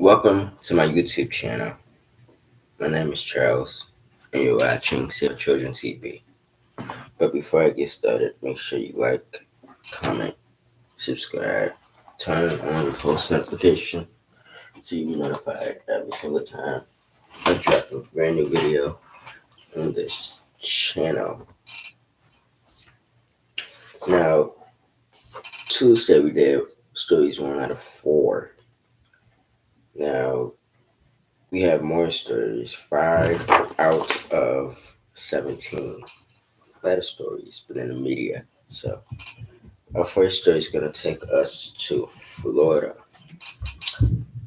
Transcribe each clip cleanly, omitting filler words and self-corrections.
Welcome to my YouTube channel. My name is Charles, and you're watching Save Children TV. But before I get started, make sure you like, comment, subscribe, turn on the post notification so you be notified every single time I drop a brand new video on this channel. Now, Tuesday we did stories 1 out of 4. Now, we have more stories, 5 out of 17. A lot of stories, but in the media. So, our first story is going to take us to Florida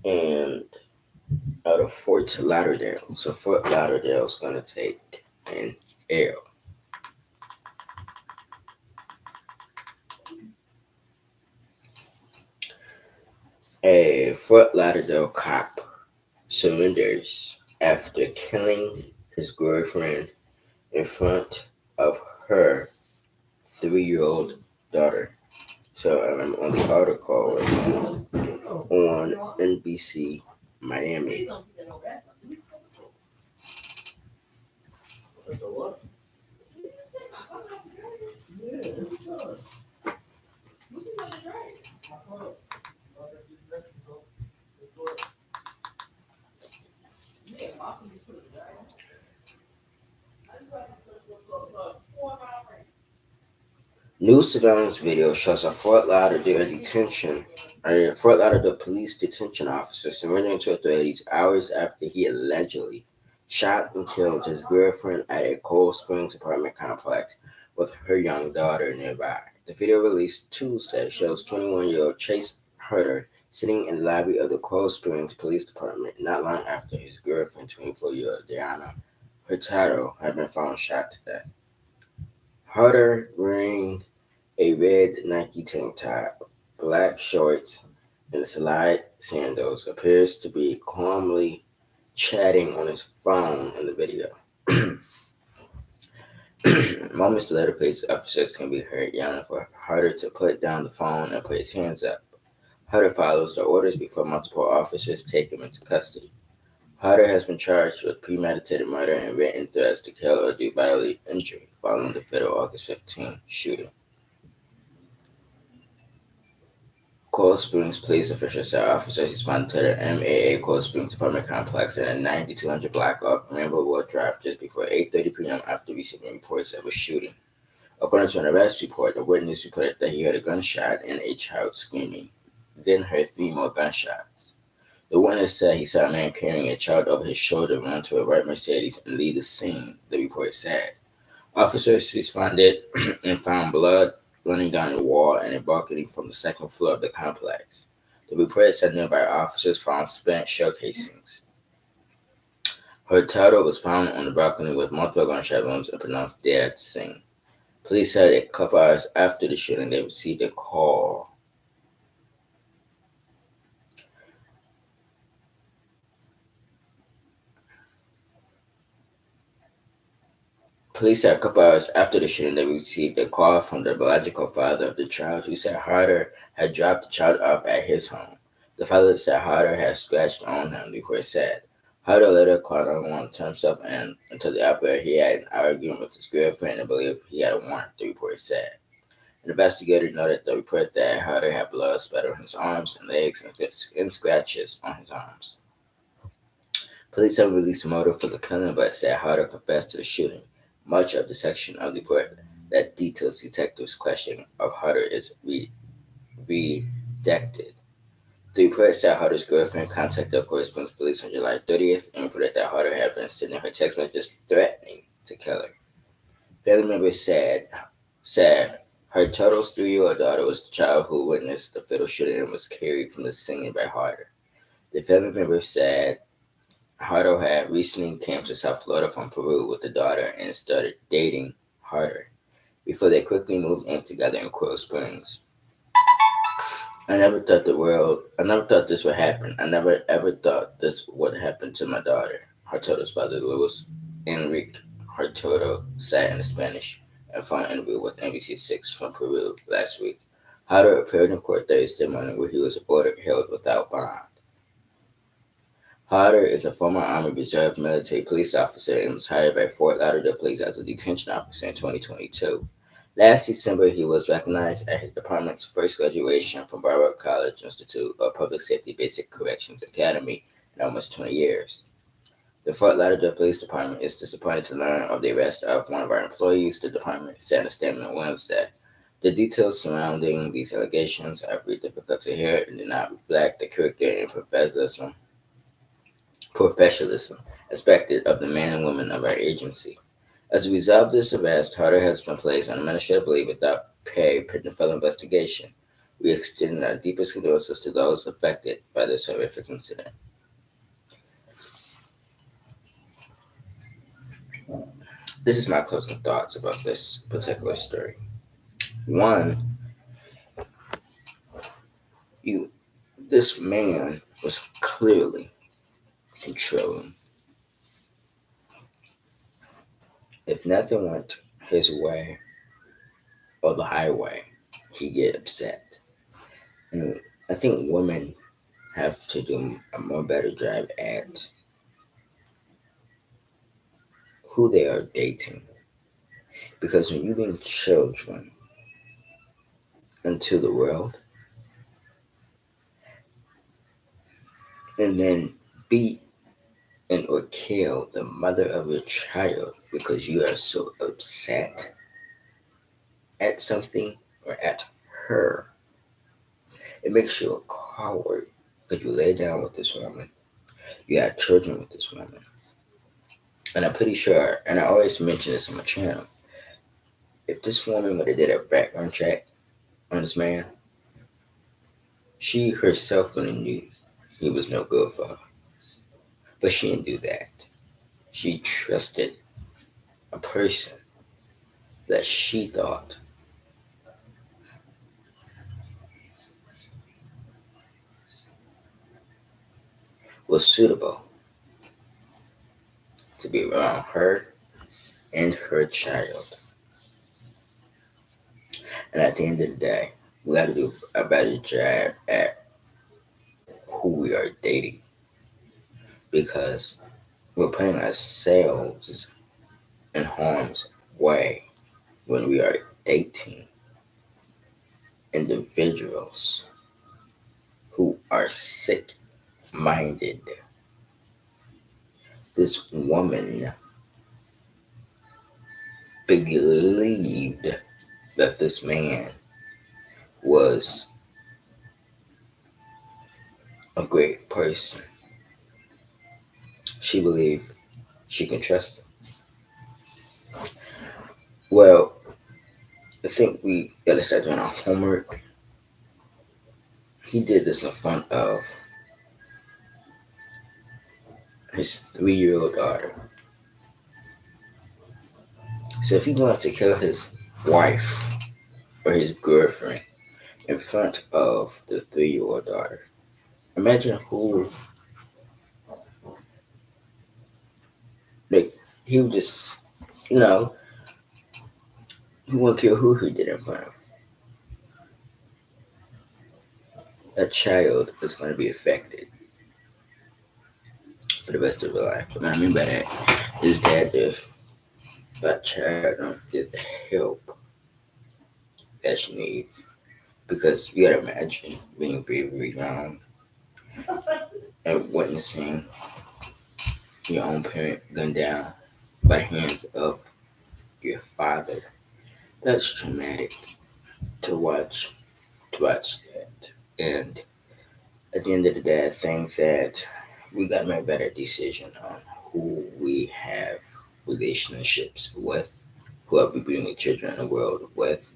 and out of Fort Lauderdale. So, Fort Lauderdale is going to take an L. A Fort Lauderdale cop surrenders after killing his girlfriend in front of her 3-year-old daughter. So I'm on the article on NBC Miami. New surveillance video shows a Fort Lauderdale police detention officer surrendering to authorities hours after he allegedly shot and killed his girlfriend at a Cold Springs apartment complex with her young daughter nearby. The video released Tuesday shows 21-year-old Chase Herter sitting in the lobby of the Cold Springs Police Department not long after his girlfriend, 24-year-old Diana Hurtado, had been found shot to death. Herter, wearing a red Nike tank top, black shorts, and slide sandals, appears to be calmly chatting on his phone in the video. Moments later, police officers can be heard yelling for Herter to put down the phone and put his hands up. Herter follows the orders before multiple officers take him into custody. Herter has been charged with premeditated murder and written threats to kill or do bodily injury following the fatal August 15 shooting. Cold Springs police officials said officers responded to the MAA Cold Springs apartment complex in a 9200 block off Rainbow Road Drive just before 8:30 p.m. after receiving reports of a shooting. According to an arrest report, the witness reported that he heard a gunshot and a child screaming, then heard 3 more gunshots. The witness said he saw a man carrying a child over his shoulder run to a white Mercedes and leave the scene, the report said. Officers responded and found blood running down a wall and a balcony from the second floor of the complex. The report said nearby officers found spent shell casings. Hurtado was found on the balcony with multiple gunshot wounds and pronounced dead at the scene. Police said a couple hours after the shooting, they received a call. Police said a couple hours after the shooting, they received a call from the biological father of the child who said Herter had dropped the child off at his home. The father said Herter had scratched on him, the report said. Herter later called 911 to himself and to the operator he had an argument with his girlfriend and believed he had a warrant, the report said. An investigator noted the report that Herter had blood spattered on his arms and legs and scratches on his arms. Police have released a motive for the killing, but said Herter confessed to the shooting. Much of the section of the report that details detectives' questioning of Herter is redacted. The report said Herter's girlfriend contacted Cold Springs police on July 30th and reported that Herter had been sending her text messages threatening to kill her. Family members said Hurtado's 3-year-old daughter was the child who witnessed the fatal shooting and was carried from the scene by Herter. The family members said Herter had recently came to South Florida from Peru with the daughter and started dating Herter before they quickly moved in together in Coral Springs. I never thought this would happen. I never ever thought this would happen to my daughter, Hurtado's father, Luis Enrique Hurtado, said in a Spanish and phone interview with NBC6 from Peru last week. Herter appeared in court Thursday morning where he was ordered held without bond. Harder is a former Army Reserve military police officer and was hired by Fort Lauderdale Police as a detention officer in 2022. Last December, he was recognized at his department's first graduation from Broward College Institute of Public Safety Basic Corrections Academy in almost 20 years. The Fort Lauderdale Police Department is disappointed to learn of the arrest of one of our employees. The department said in a statement Wednesday. The details surrounding these allegations are very difficult to hear and do not reflect the character and professionalism expected of the men and women of our agency. As a result of this arrest, Harder has been placed on administrative leave without pay pending further investigation. We extend our deepest condolences to those affected by this horrific incident. This is my closing thoughts about this particular story. One, you this man was clearly controlling. If nothing went his way or the highway, he get upset. And I think women have to do a more better job at who they are dating. Because when you bring children into the world and then beat and or kill the mother of your child because you are so upset at something or at her, it makes you a coward because you lay down with this woman. You had children with this woman. And I'm pretty sure, and I always mention this on my channel, if this woman would have did a background check on this man, she herself would have knew he was no good for her. But she didn't do that. She trusted a person that she thought was suitable to be around her and her child. And at the end of the day, we got to do a better job at who we are dating because we're putting ourselves in harm's way when we are dating individuals who are sick minded. This woman believed that this man was a great person. She believed she can trust him. Well, I think we gotta start doing our homework. He did this in front of his 3-year-old daughter. So if he wanted to kill his wife or his girlfriend in front of the 3-year-old daughter, imagine who, like, he would just, you know, he wouldn't care who he did it in front of. That child is going to be affected for the rest of their life. What I mean by that is that if that child don't get the help that she needs, because you gotta imagine being very young and witnessing your own parent gunned down by the hands of your father. That's traumatic to watch that. And at the end of the day, I think that we gotta make a better decision on who we have relationships with, who are we bringing children in the world with,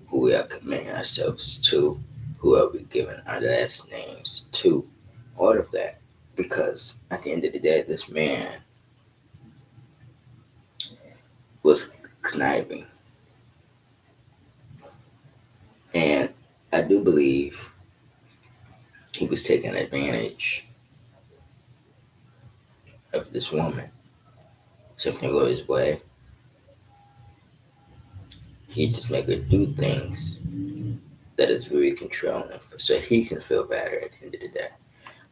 who we are committing ourselves to, who are we giving our last names to, all of that. Because at the end of the day, this man was conniving. And I do believe he was taking advantage of this woman. Something go his way, he just make her do things that is very controlling so he can feel better at the end of the day.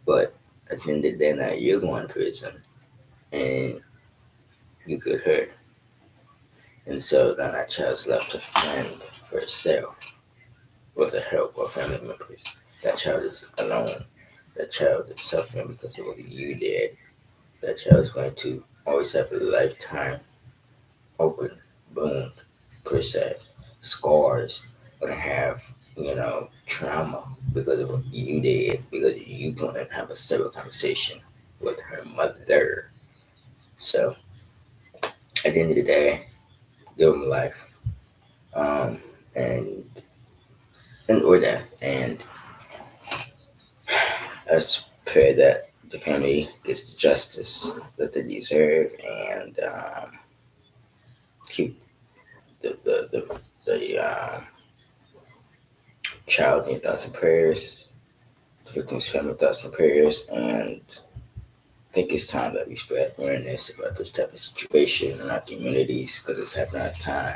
But At the end of the day, now you're going to prison and you get hurt. And so then that child's left to fend for itself with the help of family members. That child is alone. That child is suffering because of what you did. That child is going to always have a lifetime open wound, per se. Scars, going to have, trauma because of what you did, because you couldn't have a civil conversation with her mother. So at the end of the day, give them life, um, and or death, and let's pray that the family gets the justice that they deserve, and keep the child in thoughts and prayers, the victim's family thoughts and prayers, and I think it's time that we spread awareness about this type of situation in our communities because it's happening all the time,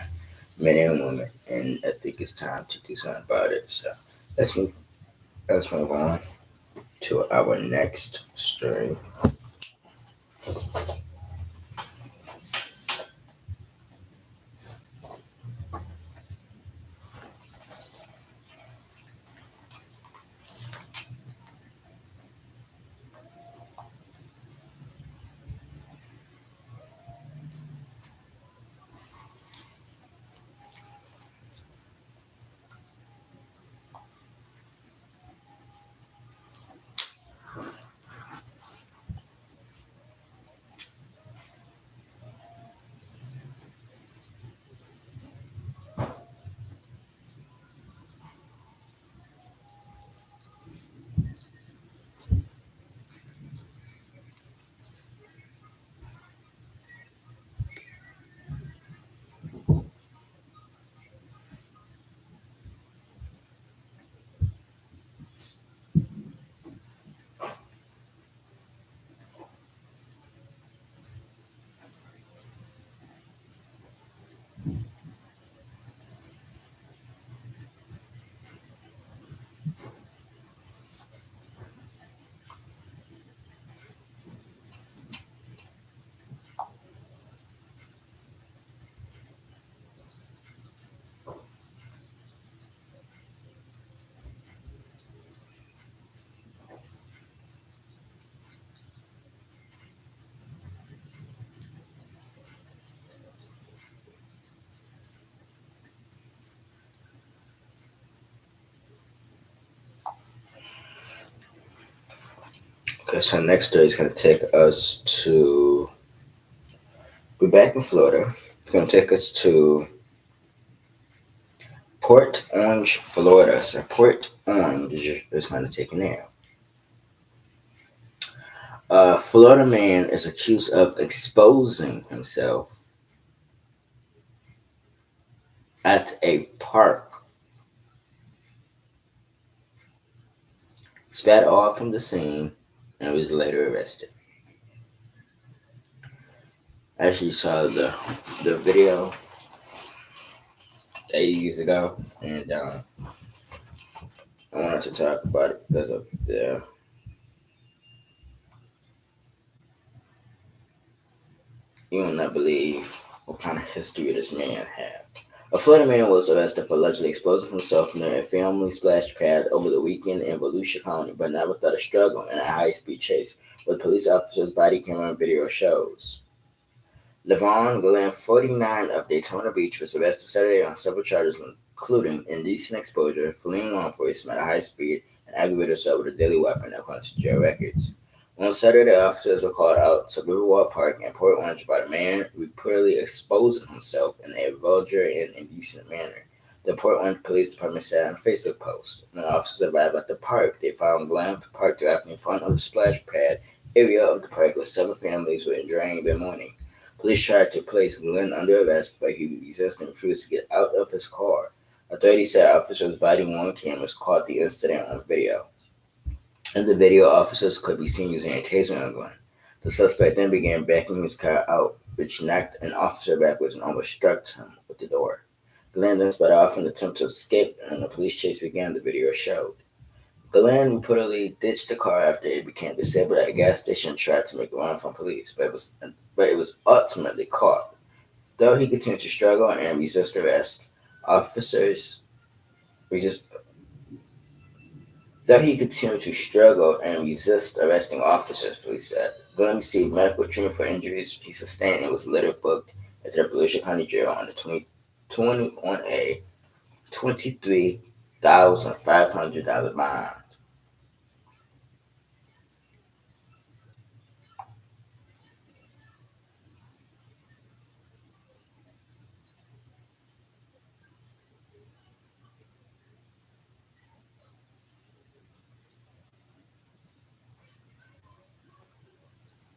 men and women, and I think it's time to do something about it. So let's move, let's move on to our next story. Okay, so next story is going to take us to, we're back in Florida. It's going to take us to Port Orange, Florida. So Port Orange is going to take an L. A Florida man is accused of exposing himself at a park, spat off from the scene, and was later arrested. I actually saw the video days ago, and I wanted to talk about it because of the, you will not believe what kind of history this man had. A Florida man was arrested for allegedly exposing himself near a family splash pad over the weekend in Volusia County, but not without a struggle in a high-speed chase, with police officers' body camera video shows. Levon Glenn, 49, of Daytona Beach, was arrested Saturday on several charges, including indecent exposure, fleeing law enforcement at high speed, and aggravated assault with a deadly weapon, according to jail records. On Saturday, officers were called out to Riverwalk Park in Port Orange by a man reportedly exposing himself in a vulgar and indecent manner. The Port Orange Police Department said on a Facebook post. When officers arrived at the park, they found Glenn parked directly in front of the splash pad area of the park where several families were enjoying their morning. Police tried to place Glenn under arrest, but he resisted and refused to get out of his car. Authorities said officers' body-worn cameras caught the incident on video. In the video, officers could be seen using a taser on Glenn. The suspect then began backing his car out, which knocked an officer backwards and almost struck him with the door. Glenn then sped off in an attempt to escape, and the police chase began, the video showed. The man reportedly ditched the car after it became disabled at a gas station and tried to make a run from police, but it was ultimately caught. Though he continued to struggle and resist arrest, officers resist. Though he continued to struggle and resist arresting officers, police said. Glenn received medical treatment for injuries he sustained and was later booked into the Volusia County Jail on a $23,500 bond.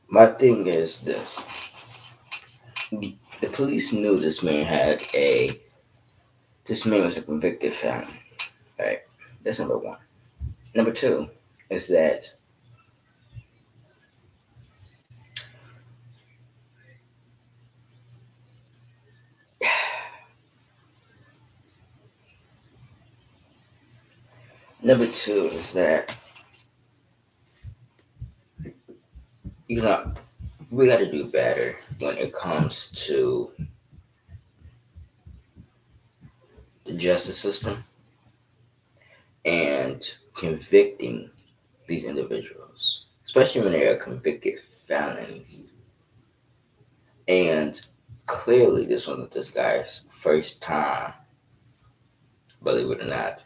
My thing is this: the police knew this man was a convicted felon. Right, that's number one. Number two is that number two is that you know we got to do better when it comes to the justice system and convicting these individuals, especially when they are convicted felons. And clearly, this wasn't this guy's first time, believe it or not,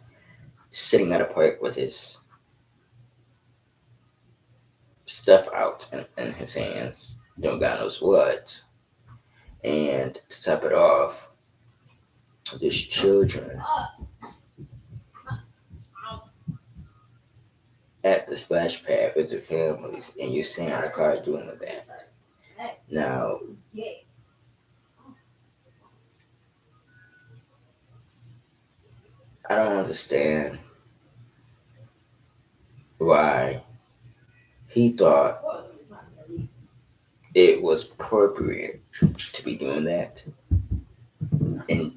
sitting at a park with his stuff out in his hands, doing God knows what. And to top it off, there's children at the splash pad with their families, and you're seeing the car doing that. Now, I don't understand why he thought it was appropriate to be doing that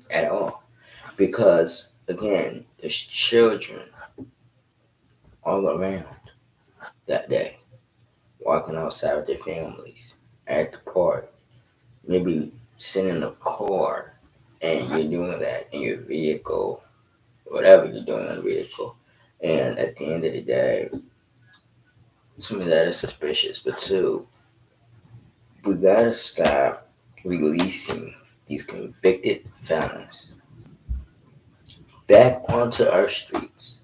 at all. Because, again, there's children all around that day walking outside with their families at the park, maybe sitting in a car, and you're doing that in your vehicle, whatever you're doing in the vehicle. And at the end of the day, to me, that is suspicious. But two, we gotta stop releasing these convicted felons back onto our streets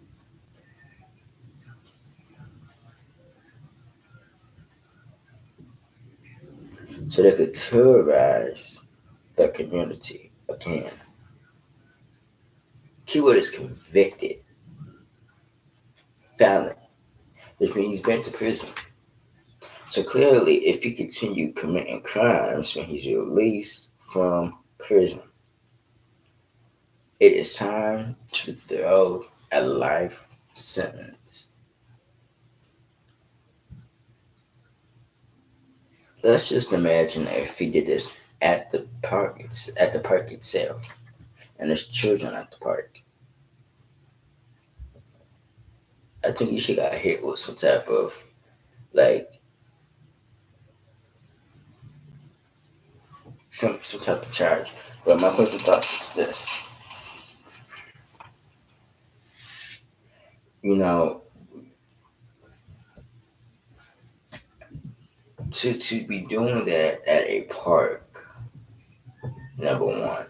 so they could terrorize the community again. Keyword is convicted felon, which means he's been to prison. So clearly, if he continue committing crimes when he's released from prison, it is time to throw a life sentence. Let's just imagine if he did this at the park itself, and there's children at the park. I think he should got hit with some type of like some type of charge. But my personal thoughts is this: you know, to be doing that at a park, number one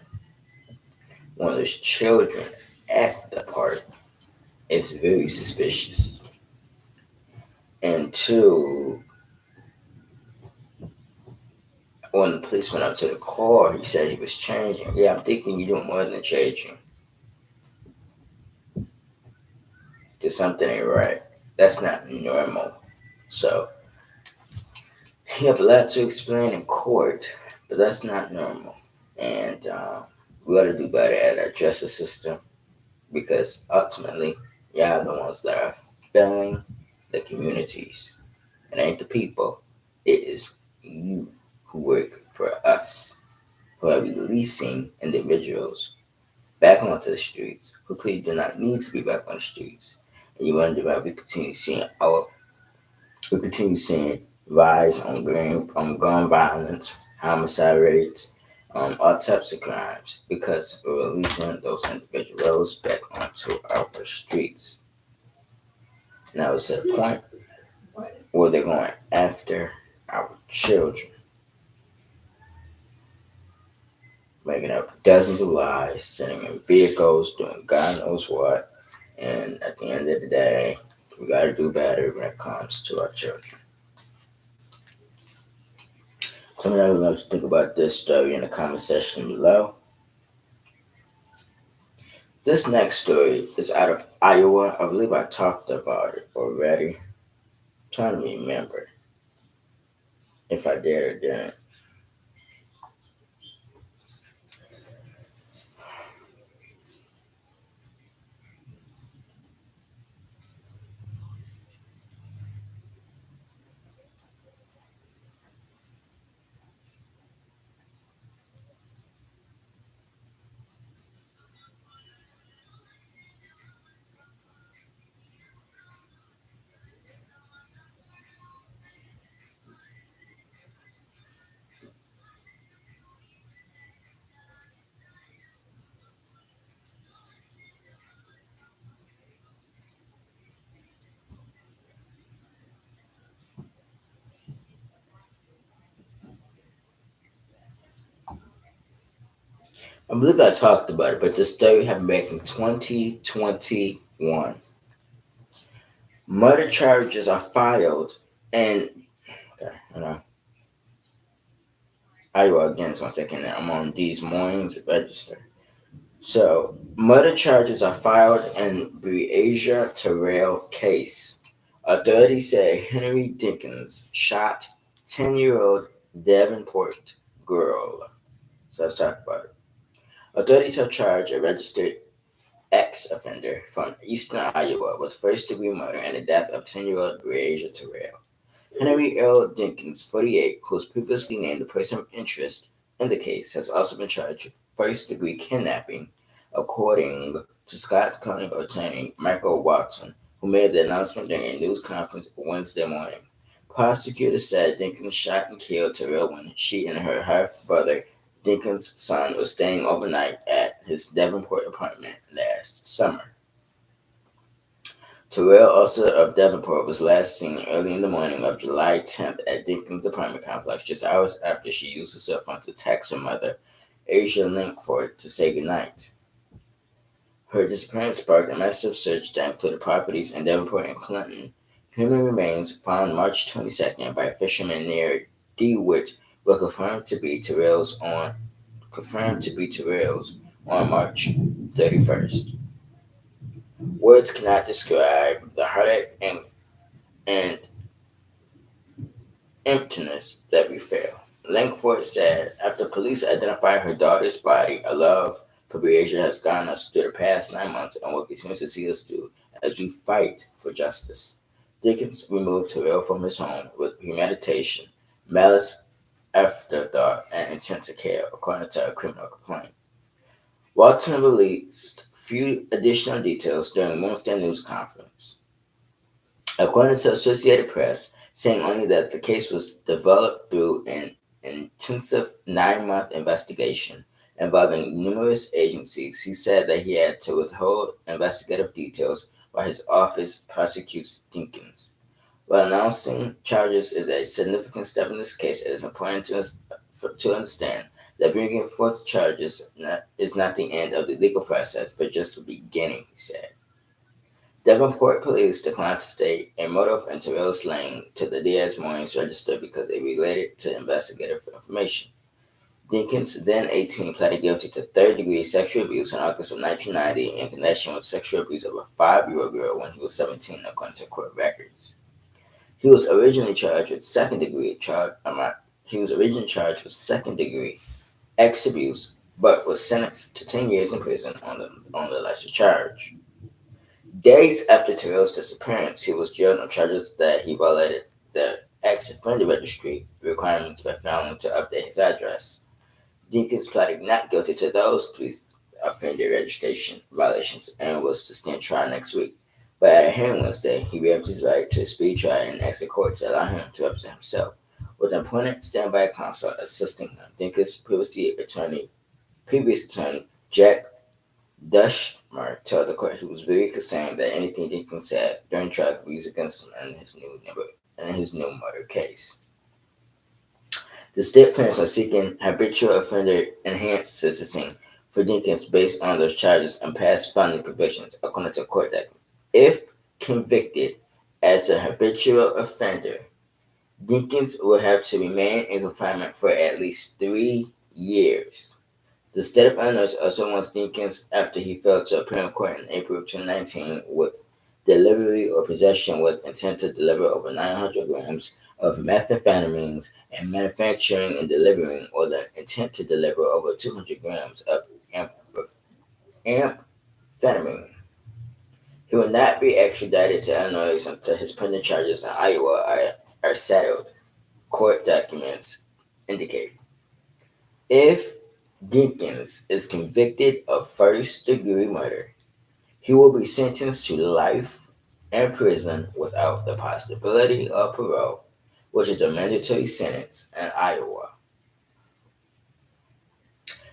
of those children at the park is very suspicious. And two, when the police went up to the car, he said he was changing. Yeah, I'm thinking you're doing more than changing. Because something ain't right. That's not normal. So, he have a lot to explain in court, but that's not normal. And we got to do better at our justice system because ultimately, y'all the ones that are failing the communities. It ain't the people. It is you who work for us, who are releasing individuals back onto the streets who clearly do not need to be back on the streets. And you wonder why we continue seeing rise on gun violence, homicide rates, all types of crimes because we're releasing those individuals back onto our streets. Now it's at a point where they're going after our children, making up dozens of lies, sending in vehicles, doing God knows what. And at the end of the day, we got to do better when it comes to our children. Some of you would love to think about this story in the comment section below. This next story is out of Iowa. I believe I talked about it already. I'm trying to remember if I did or didn't. I believe I talked about it, but this story happened back in 2021. Murder charges are filed, and okay, Iowa again. So 1 second, I'm on Des Moines Register. So, murder charges are filed in Breasia Terrell case. Authorities say Henry Dinkins shot 10-year-old Davenport girl. So let's talk about it. Authorities have charged a registered ex-offender from eastern Iowa with first-degree murder and the death of 10-year-old Breasia Terrell. Henry L. Dinkins, 48, who was previously named the person of interest in the case, has also been charged with first-degree kidnapping, according to Scott County Attorney Michael Watson, who made the announcement during a news conference Wednesday morning. Prosecutors said Dinkins shot and killed Terrell when she and her half-brother, Dinkins' son, was staying overnight at his Davenport apartment last summer. Terrell, also of Davenport, was last seen early in the morning of July 10th at Dinkins' apartment complex, just hours after she used her cell phone to text her mother, Asia Linkford, to say goodnight. Her disappearance sparked a massive search that included properties in Davenport and Clinton. Human remains found March 22nd by fishermen near DeWitt were confirmed to be Terrell's on March 31st. Words cannot describe the heartache and emptiness that we feel. Langford said, after police identified her daughter's body, a love for Breasia has gotten us through the past 9 months and will continue to see us through as we fight for justice. Dickens removed Terrell from his home with premeditation, malice, afterthought, and intent to kill, according to a criminal complaint. Watson released few additional details during Wednesday news conference. According to Associated Press, saying only that the case was developed through an intensive 9-month investigation involving numerous agencies, he said that he had to withhold investigative details while his office prosecutes Dinkins. While announcing charges is a significant step in this case, it is important to understand that bringing forth charges is not the end of the legal process, but just the beginning, he said. Davenport police declined to state a motive in Terrell's slaying to the Des Moines Register because they related to investigative information. Dinkins, then 18, pleaded guilty to third-degree sexual abuse in August of 1990 in connection with sexual abuse of a 5-year-old girl when he was 17, according to court records. He was originally charged with second-degree ex abuse, but was sentenced to 10 years in prison on the lesser charge. Days after Terrell's disappearance, he was jailed on charges that he violated the ex-offender registry requirements by failing to update his address. Dinkins pleaded not guilty to those three offender registration violations and was to stand trial next week. But at a hearing Wednesday, he waived his right to a speedy trial and asked the court to allow him to represent himself, with an appointed standby counsel assisting him. Dinkins' previous attorney, Jack Dushmer, told the court he was very concerned that anything Dinkins said during trial could be used against him in his new murder case. The state plans on seeking habitual offender enhanced sentencing for Dinkins based on those charges and past felony convictions, according to court documents. If convicted as a habitual offender, Dinkins will have to remain in confinement for at least 3 years. The state of Illinois also wants Dinkins after he failed to appear in court in April of 2019 with delivery or possession with intent to deliver over 900 grams of methamphetamines and manufacturing and delivering or the intent to deliver over 200 grams of amphetamine. He will not be extradited to Illinois until his pending charges in Iowa are settled, court documents indicate. If Dinkins is convicted of first-degree murder, he will be sentenced to life in prison without the possibility of parole, which is a mandatory sentence in Iowa.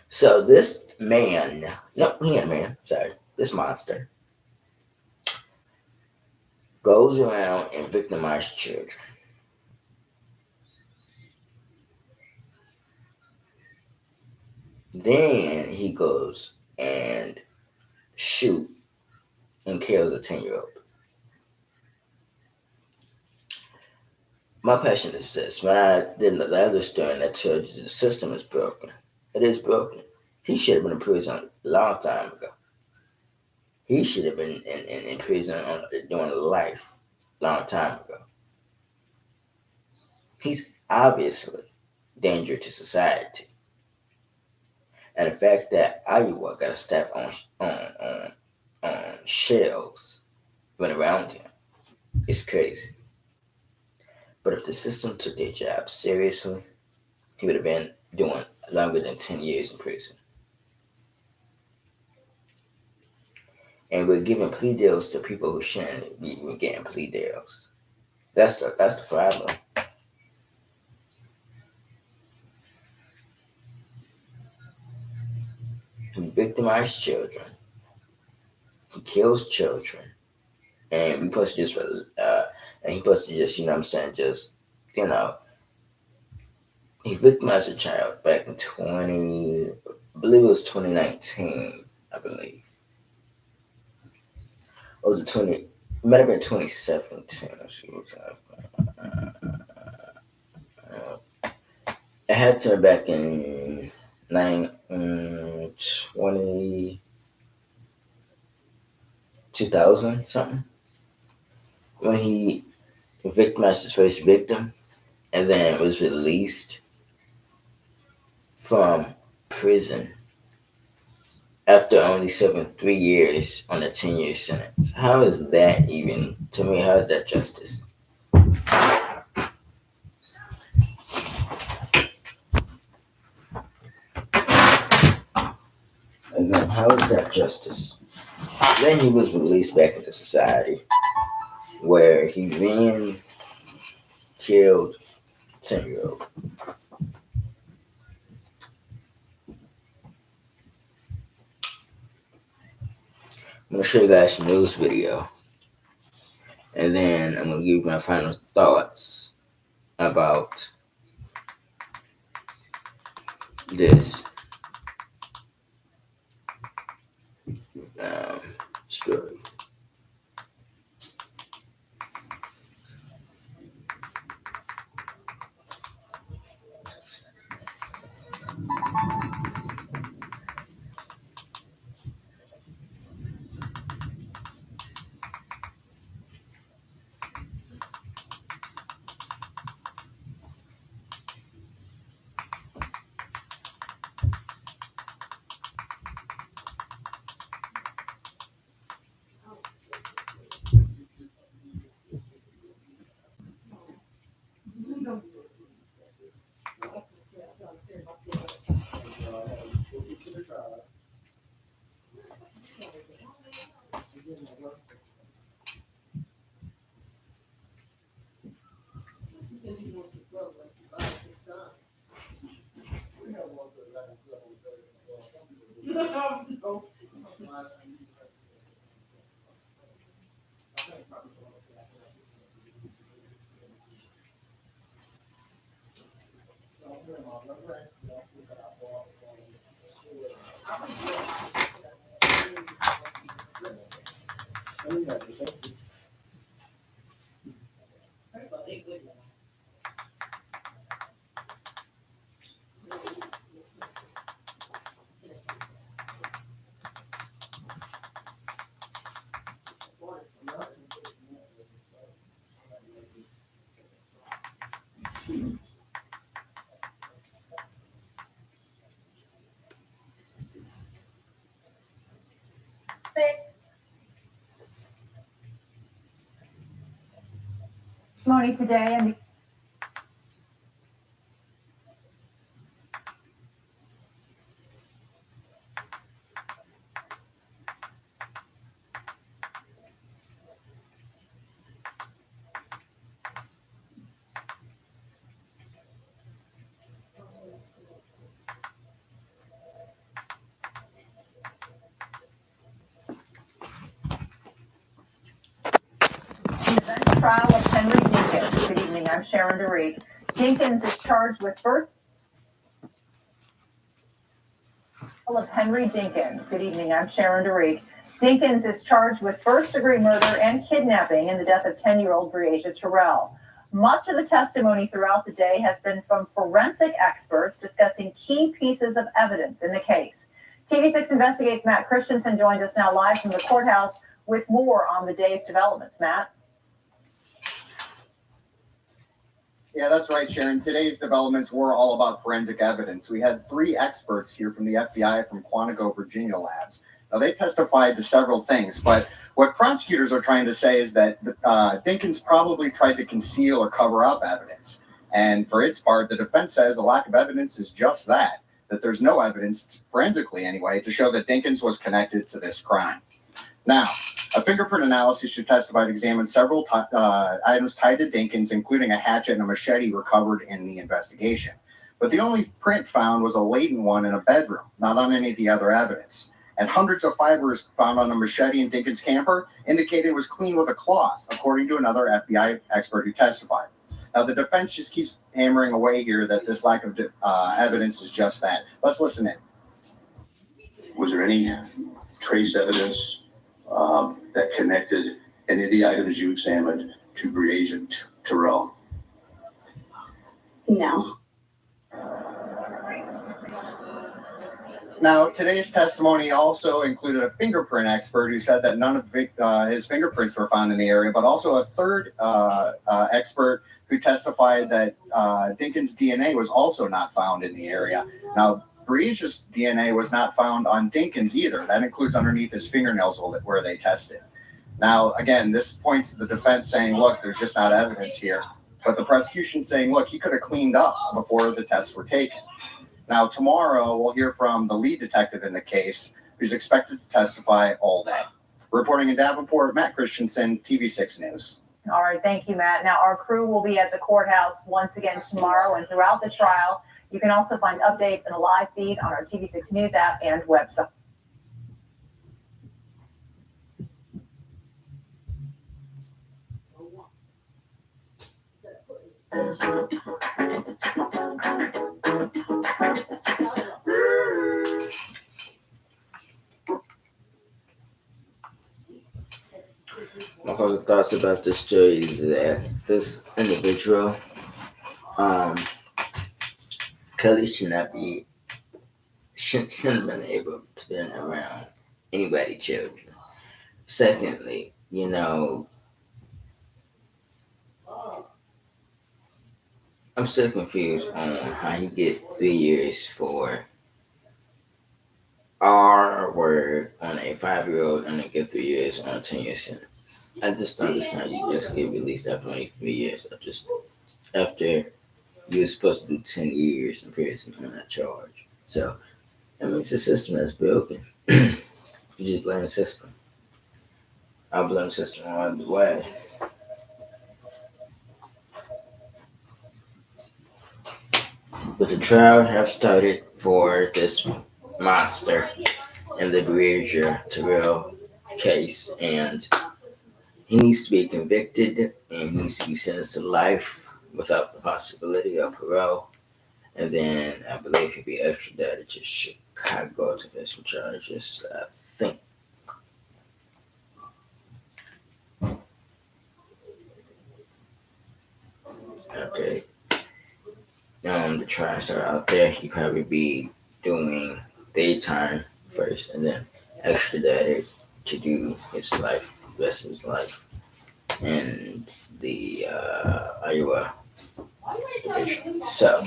So this this monster goes around and victimizes children. Then he goes and shoot and kills a 10-year-old. My question is this: when I did the other story that told you the system is broken, it is broken. He should have been in prison a long time ago. He should have been in prison doing life a long time ago. He's obviously danger to society. And the fact that Iowa got to step on shells went around him is crazy. But if the system took their job seriously, he would have been doing longer than 10 years in prison. And we're giving plea deals to people who shouldn't be getting plea deals. That's the problem. He victimizes children. He kills children. And we supposed to just and he supposed to just, he victimized a child back in I believe it was 2019, I believe. Or was it it might have been 2017. It had to back in 2000 something, when he victimized his first victim and then was released from prison after only serving 3 years on a 10-year sentence. How is that even, to me, how is that justice? And then how is that justice? Then he was released back into society where he then killed 10-year-old. I'm going to show you guys a news video. And then I'm going to give you my final thoughts about this story. Testimony today and the bench trial of Henry Dinkins. Good evening, I'm Sharon DeReek. Dinkins is charged with first of Henry Dinkins. Good evening, I'm Sharon DeReek. Dinkins is charged with first-degree murder and kidnapping in the death of 10-year-old Breasia Terrell. Much of the testimony throughout the day has been from forensic experts discussing key pieces of evidence in the case. TV6 Investigates Matt Christensen joins us now live from the courthouse with more on the day's developments. Matt? Yeah, that's right, Sharon. Today's developments were all about forensic evidence. We had 3 experts here from the FBI from Quantico, Virginia labs. Now, they testified to several things, but what prosecutors are trying to say is that Dinkins probably tried to conceal or cover up evidence. And for its part, the defense says the lack of evidence is just that there's no evidence, forensically anyway, to show that Dinkins was connected to this crime. Now, a fingerprint analysis should testify to examine several items tied to Dinkins, including a hatchet and a machete recovered in the investigation. But the only print found was a latent one in a bedroom, not on any of the other evidence. And hundreds of fibers found on a machete in Dinkins' camper indicated it was cleaned with a cloth, according to another FBI expert who testified. Now, the defense just keeps hammering away here that this lack of evidence is just that. Let's listen in. Was there any trace evidence that connected any of the items you examined to Breasia Terrell? No. Now, today's testimony also included a fingerprint expert who said that none of his fingerprints were found in the area, but also a third expert who testified that Dinkins' DNA was also not found in the area. Now, Breasia's DNA was not found on Dinkins either. That includes underneath his fingernails where they tested. Now, again, this points to the defense saying, look, there's just not evidence here. But the prosecution saying, look, he could have cleaned up before the tests were taken. Now, tomorrow, we'll hear from the lead detective in the case, who's expected to testify all day. Reporting in Davenport, Matt Christensen, TV6 News. All right, thank you, Matt. Now, our crew will be at the courthouse once again tomorrow and throughout the trial. You can also find updates and a live feed on our TV6 News app and website. My whole thoughts about this story is that this individual, Kelly shouldn't have been able to be around anybody's children. Secondly, I'm still confused on how you get 3 years for R word on a 5-year-old and then get 3 years on a 10-year sentence. I just don't understand you just get released after only 3 years. After you're supposed to do 10 years in prison on that charge. So, it's a system that's broken. You just blame the system. I blame the system all the way. But the trial have started for this monster in the Breasia Terrell case, and he needs to be convicted and he needs to be sentenced to life without the possibility of parole. And then I believe he'll be extradited to Chicago to face some charges. I think. Okay. The trials are out there. He probably be doing daytime first, and then extradited to do his life, rest of his life, in the Iowa division. So,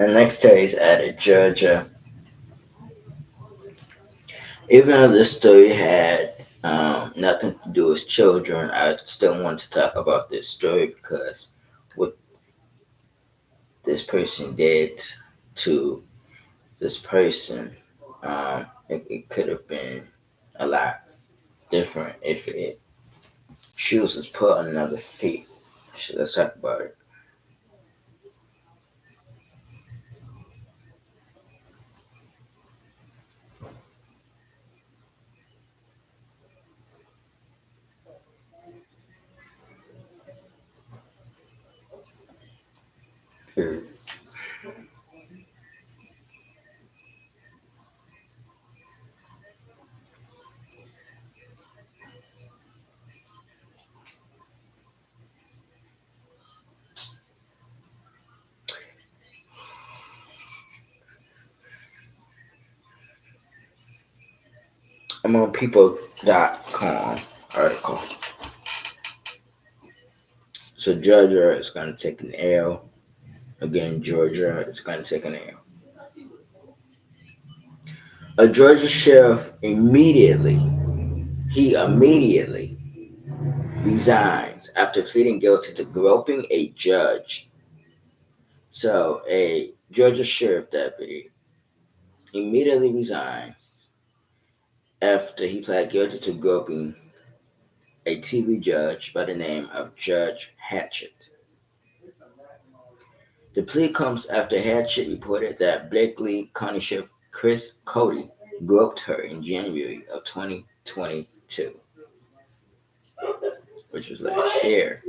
and next day is added Georgia. Even though this story had nothing to do with children, I still want to talk about this story because what this person did to this person, it could have been a lot different if it shoes was put on another feet. So let's talk about it. I'm on people.com article. So Georgia is going to take an L. Again, Georgia is going to take an L. A Georgia sheriff immediately resigns after pleading guilty to groping a judge. So a Georgia sheriff deputy immediately resigns after he pled guilty to groping a TV judge by the name of Judge Hatchett. The plea comes after Hatchett reported that Blakely County Sheriff Chris Cody groped her in January of 2022, which was last year.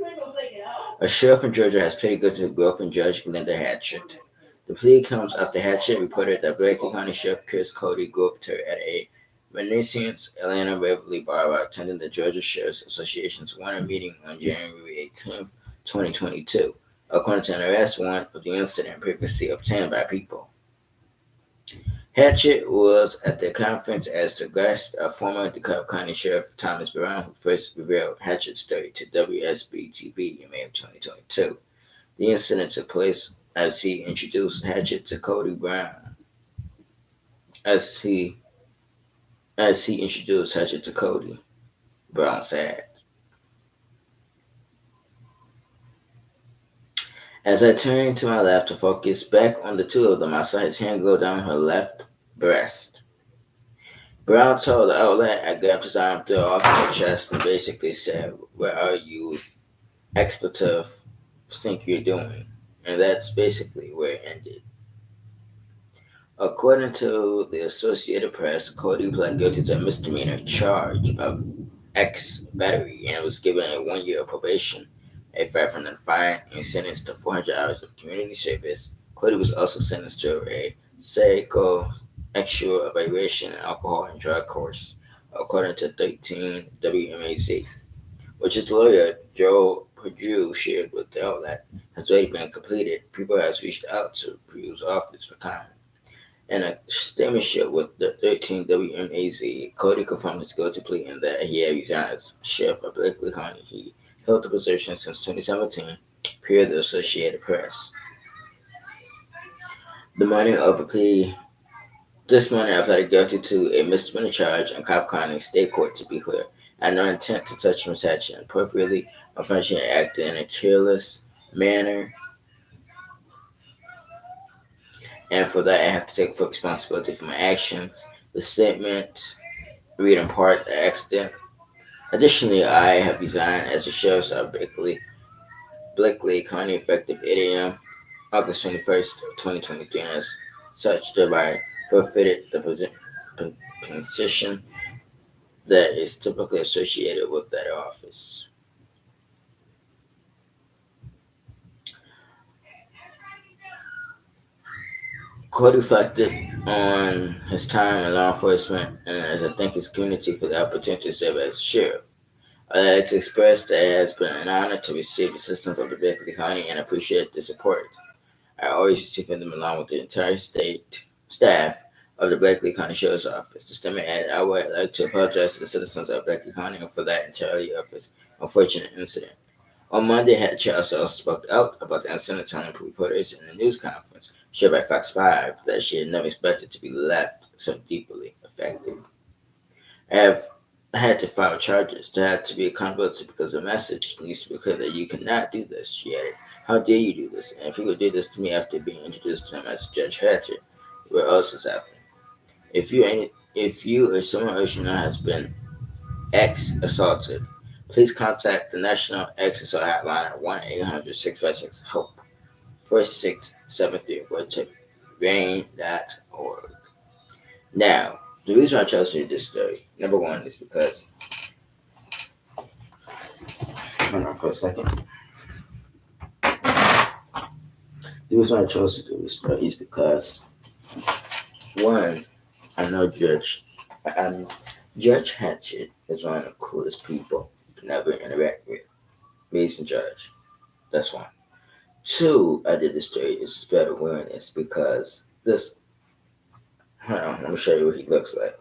A sheriff in Georgia has pleaded guilty to groping Judge Glenda Hatchett. The plea comes after Hatchett reported that Blakely County Sheriff Chris Cody groped her at a Renaissance Atlanta Beverly bar while attending the Georgia Sheriff's Association's winter meeting on January 18, 2022, according to an arrest warrant of the incident previously obtained by People. Hatchett was at the conference as the guest of former DeKalb County Sheriff Thomas Brown, who first revealed Hatchett's story to WSB-TV in May of 2022. The incident took place as he introduced Hatchett to Cody Brown. As he introduced Hatchett to Cody, Brown said, "As I turned to my left to focus back on the two of them, I saw his hand go down her left breast." Brown told the outlet, "I grabbed his arm, threw it off her chest, and basically said, 'Where are you expletive think you're doing?' And that's basically where it ended." According to the Associated Press, Cody pled guilty to a misdemeanor charge of battery and was given a 1 year of probation, a $500 fine, and sentenced to 400 hours of community service. Cody was also sentenced to a psychoactual evaluation and alcohol and drug course, according to 13 WMAZ, which his lawyer, Joe Perdue, shared with the outlet, has already been completed. People has reached out to Perdue's office for comment. In a statement shared with the 13 WMAZ, Cody confirmed his guilty plea and that he had resigned as sheriff of Blakely County. He held the position since 2017, per the Associated Press. This morning, I pleaded guilty to a misdemeanor charge in Cobb County State Court, to be clear. had no intent to touch Miss Hatch inappropriately or functioning and acted in a careless manner, and for that I have to take full responsibility for my actions. The statement read in part the accident. Additionally, I have resigned as the sheriff of Blakely County effective 8 a.m. August 21st, 2023, and as such, thereby forfeited the position that is typically associated with that office. Court reflected on his time in law enforcement and as I thank his community for the opportunity to serve as sheriff. I'd like to express that it has been an honor to receive the assistance of the Blakely County and appreciate the support I always receive from them along with the entire state staff of the Blakely County Sheriff's Office. The statement added, I would like to apologize to the citizens of Blakely County for that entirely of this unfortunate incident. On Monday, Hatch also spoke out about the incident, telling reporters in a news conference shared by Fox 5 that she had never expected to be left so deeply affected. I have had to file charges. There had to be accountability because the message needs to be clear that you cannot do this, she added. How dare you do this? And if you would do this to me after being introduced to him as Judge Hatchett, what else has happened? If you or someone else you know has been assaulted, please contact the National Ex Assault Hotline at 1-800-656-HOPE 4673 or to rain.org. Now, the reason I chose to do this story, number one, is because hold on for a second. The reason I chose to do this story is because one, I know Judge Hatchett is one of the coolest people to never interact with. Amazing judge. That's one. Two, I did this story to spread awareness because this. Hold on, let me show you what he looks like.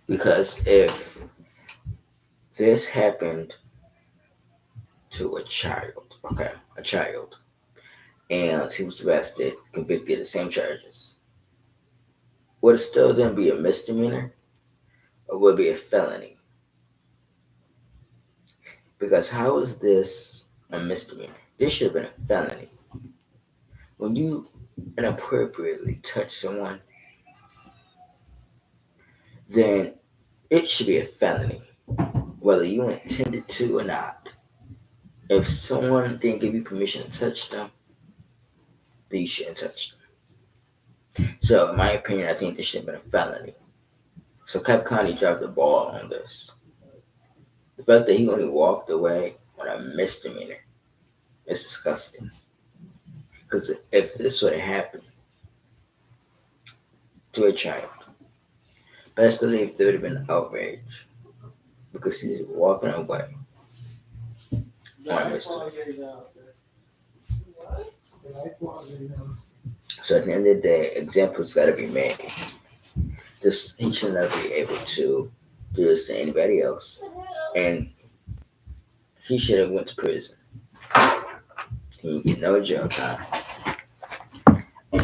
Because if this happened to a child, and he was arrested, convicted of the same charges, would it still then be a misdemeanor or would it be a felony? Because how is this a misdemeanor? This should have been a felony. When you inappropriately touch someone, then it should be a felony, whether you intended to or not. If someone didn't give you permission to touch them, then you shouldn't touch them. So, in my opinion, I think this should have been a felony. So, Cobb County dropped the ball on this. The fact that he only walked away on a misdemeanor is disgusting. Because if this would have happened to a child, best believe there would have been outrage because he's walking away on a misdemeanor. So at the end of the day, examples got to be made. He should not be able to do this to anybody else, and he should have went to prison. He get no jail time. And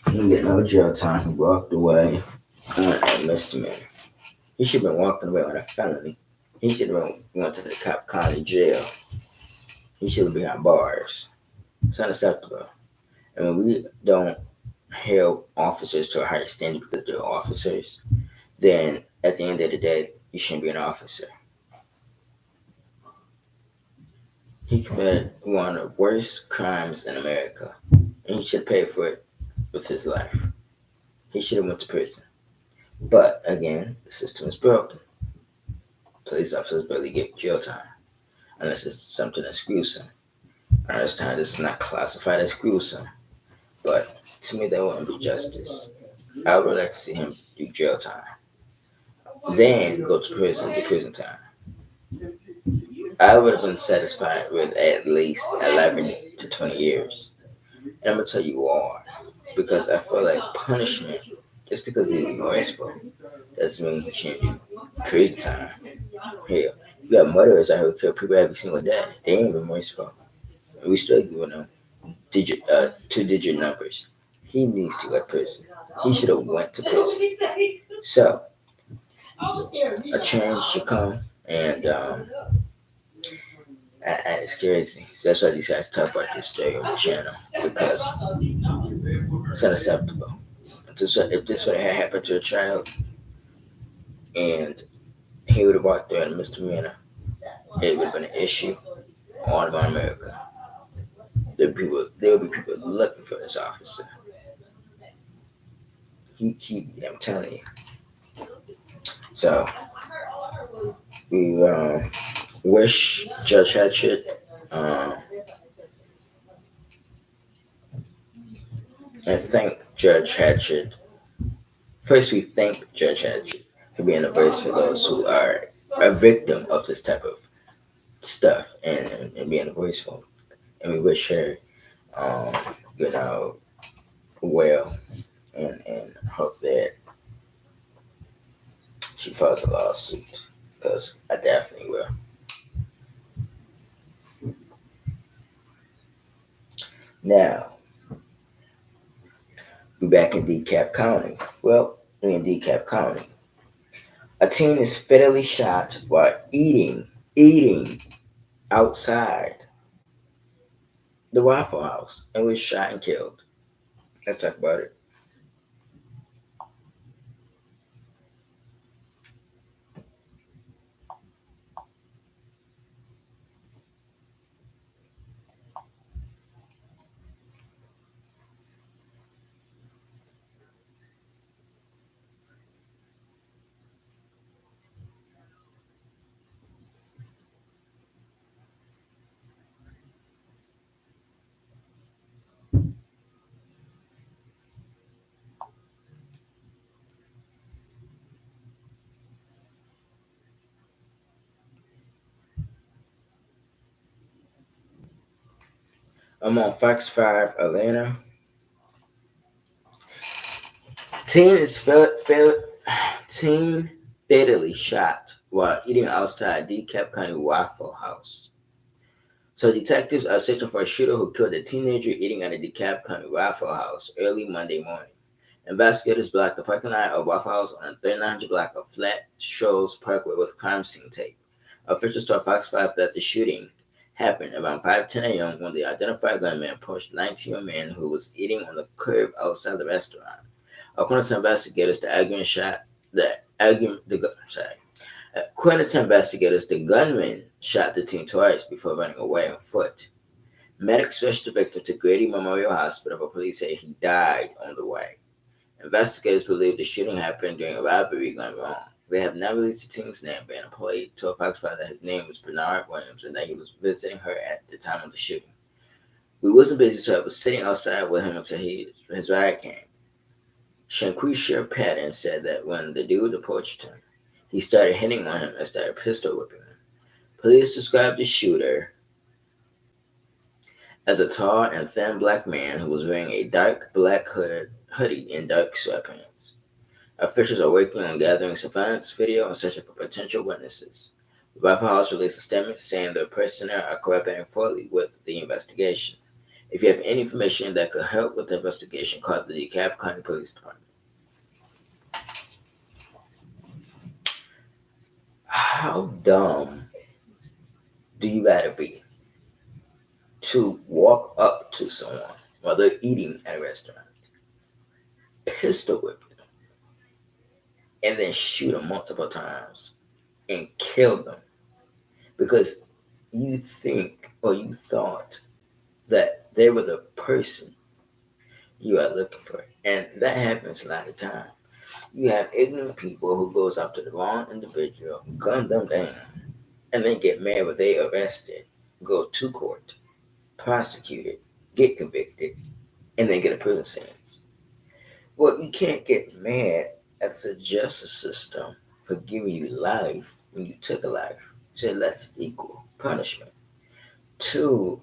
he didn't get no jail time. He walked away on a misdemeanor. He should have been walking away on a felony. He should have went to the Cobb County jail. He should have been behind bars. It's unacceptable. And when we don't hold officers to a higher standard because they're officers, then at the end of the day, you shouldn't be an officer. He committed one of the worst crimes in America, and he should pay for it with his life. He should have went to prison. But again, the system is broken. Police officers barely get jail time unless it's something that's gruesome. I understand it's not classified as gruesome, but to me that wouldn't be justice. I would like to see him do jail time, then go to prison, do prison time. I would have been satisfied with at least 11 to 20 years. And I'm going to tell you why. Because I feel like punishment, just because he's remorseful, doesn't mean he shouldn't do Crazy time. Hell, you got murderers out here who kill people every single day. They ain't even merciful. And we still giving them two-digit numbers. He needs to go to prison. He should have went to prison. So a change should come, and it's crazy. So that's why I decided to talk about this story on the channel because it's unacceptable. If this would have happened to a child and he would have walked there in a misdemeanor, it would have been an issue all about America. There would be people looking for this officer. I'm telling you. So we wish Judge Hatchett and thank Judge Hatchett. First, we thank Judge Hatchett for being a voice for those who are a victim of this type of stuff and being a voice for them. And we wish her, um, well, and hope that she files a lawsuit because I definitely will. Now, we back in DeKalb County. Well, we in DeKalb County. A teen is fatally shot while eating outside the Waffle House and was shot and killed. Let's talk about it. I'm on Fox 5 Atlanta. Teen is teen fatally shot while eating outside DeKalb County Waffle House. So detectives are searching for a shooter who killed a teenager eating at a DeKalb County Waffle House early Monday morning. Investigators blocked the parking lot of Waffle House on the 3900 block of Flat Shoals Parkway with crime scene tape. Officials told Fox 5 that the shooting happened around 5:10 a.m. when the identified gunman approached a 19-year-old man who was eating on the curb outside the restaurant. According to investigators, the gunman shot the teen twice before running away on foot. Medics rushed the victim to Grady Memorial Hospital, but police say he died on the way. Investigators believe the shooting happened during a robbery gone wrong. They have not released the teen's name, but an employee told Fox 5 that his name was Bernard Williams and that he was visiting her at the time of the shooting. We wasn't busy, so I was sitting outside with him until his ride came. Shanquisha Patton said that when the dude approached him, he started hitting on him and started pistol whipping him. Police described the shooter as a tall and thin black man who was wearing a dark black hoodie and dark sweatpants. Officials are working on gathering surveillance video and searching for potential witnesses. The Waffle House released a statement saying the personnel are cooperating fully with the investigation. If you have any information that could help with the investigation, call the DeKalb County Police Department. How dumb do you gotta be to walk up to someone while they're eating at a restaurant, pistol whip them, and then shoot them multiple times and kill them because you think or you thought that they were the person you are looking for? And that happens a lot of times. You have ignorant people who goes after the wrong individual, gun them down, and then get mad when they arrested, go to court, prosecuted, get convicted, and then get a prison sentence. Well, you can't get mad at the justice system for giving you life when you took a life. So let's equal punishment. Two,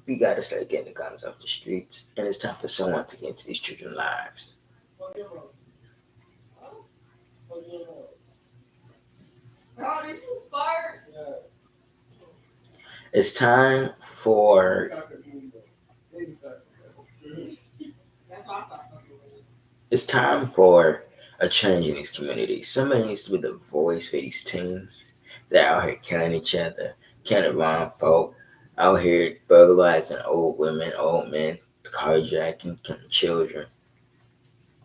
we gotta start getting the guns off the streets, and it's time for someone to get into these children's lives. It's time for it's time for a change in these communities. Somebody needs to be the voice for these teens that are out here killing each other, killing the wrong folk, out here burglarizing old women, old men, carjacking, killing children.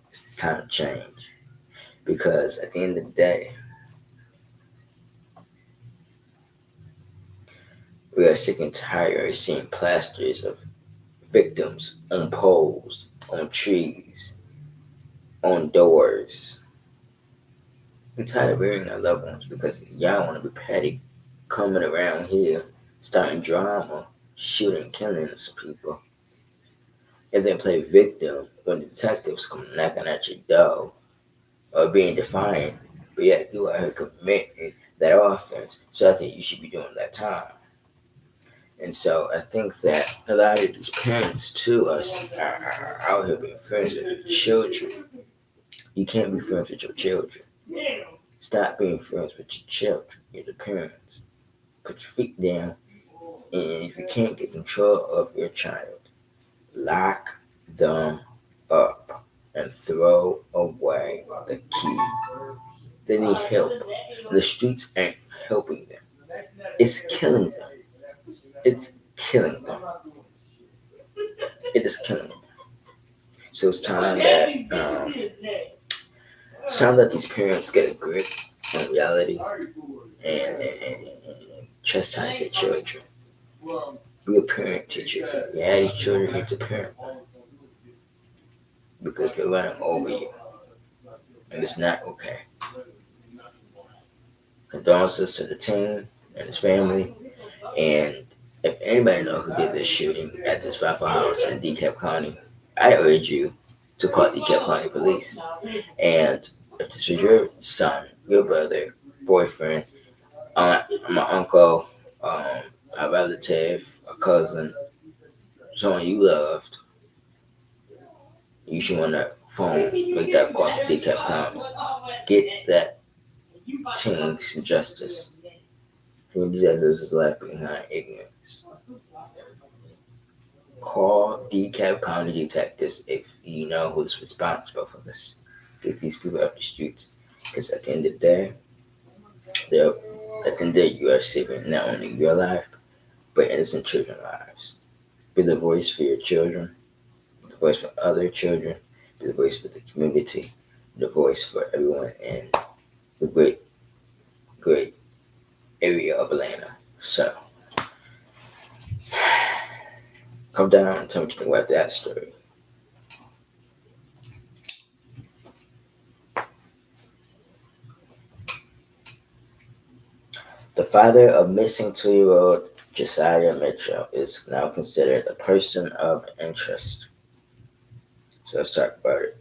It's time to change because at the end of the day, we are sick and tired of seeing plasters of victims on poles, on trees, on doors. I'm tired of burying our loved ones because y'all want to be petty, coming around here, starting drama, shooting, killing innocent people, and then play victim when the detectives come knocking at your door or being defiant. But yet you are here committing that offense, so I think you should be doing that time. And so I think that a lot of these parents too are out here being friends with children. You can't be friends with your children. Stop being friends with your children. You're the parents. Put your feet down, and if you can't get control of your child, lock them up and throw away the key. They need help. The streets ain't helping them. It's killing them. It's killing them. It is killing them. So it's time that these parents get a grip on reality and chastise their children. Be a parent, teacher. You had these children here to parent them because they're running over you, and it's not okay. Condolences to the teen and his family, and if anybody knows who did this shooting at this Waffle House in DeKalb County, I urge you to call DeKalb County Police. And if this was your son, your brother, boyfriend, aunt, my uncle, a relative, a cousin, someone you loved, you should want to phone, make that call to DeKalb County. Get that teen some justice. He deserves to lose his life behind ignorance. Call DeKalb County detectives if you know who's responsible for this. Get these people off the streets. Because at the end of the day, they're, at the end of the day, you are saving not only your life, but innocent children's lives. Be the voice for your children, be the voice for other children, be the voice for the community, be the voice for everyone in the great, great area of Atlanta. So, come down and tell me what you think about that story. The father of missing 2-year-old Josiah Mitchell is now considered a person of interest. So let's talk about it.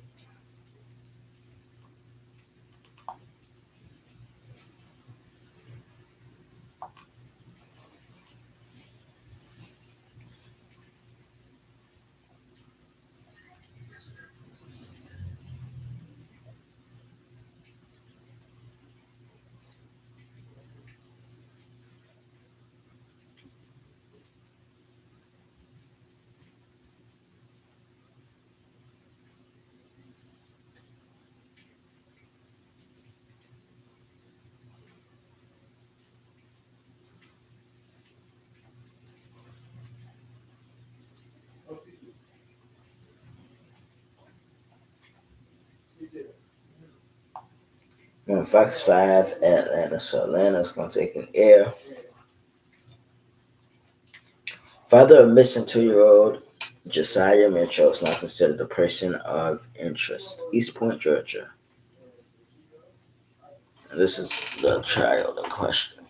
On Fox 5 Atlanta. So Atlanta's going to take an air. Father of missing 2-year-old Josiah Mitchell is now considered a person of interest. East Point, Georgia. And this is the child in question.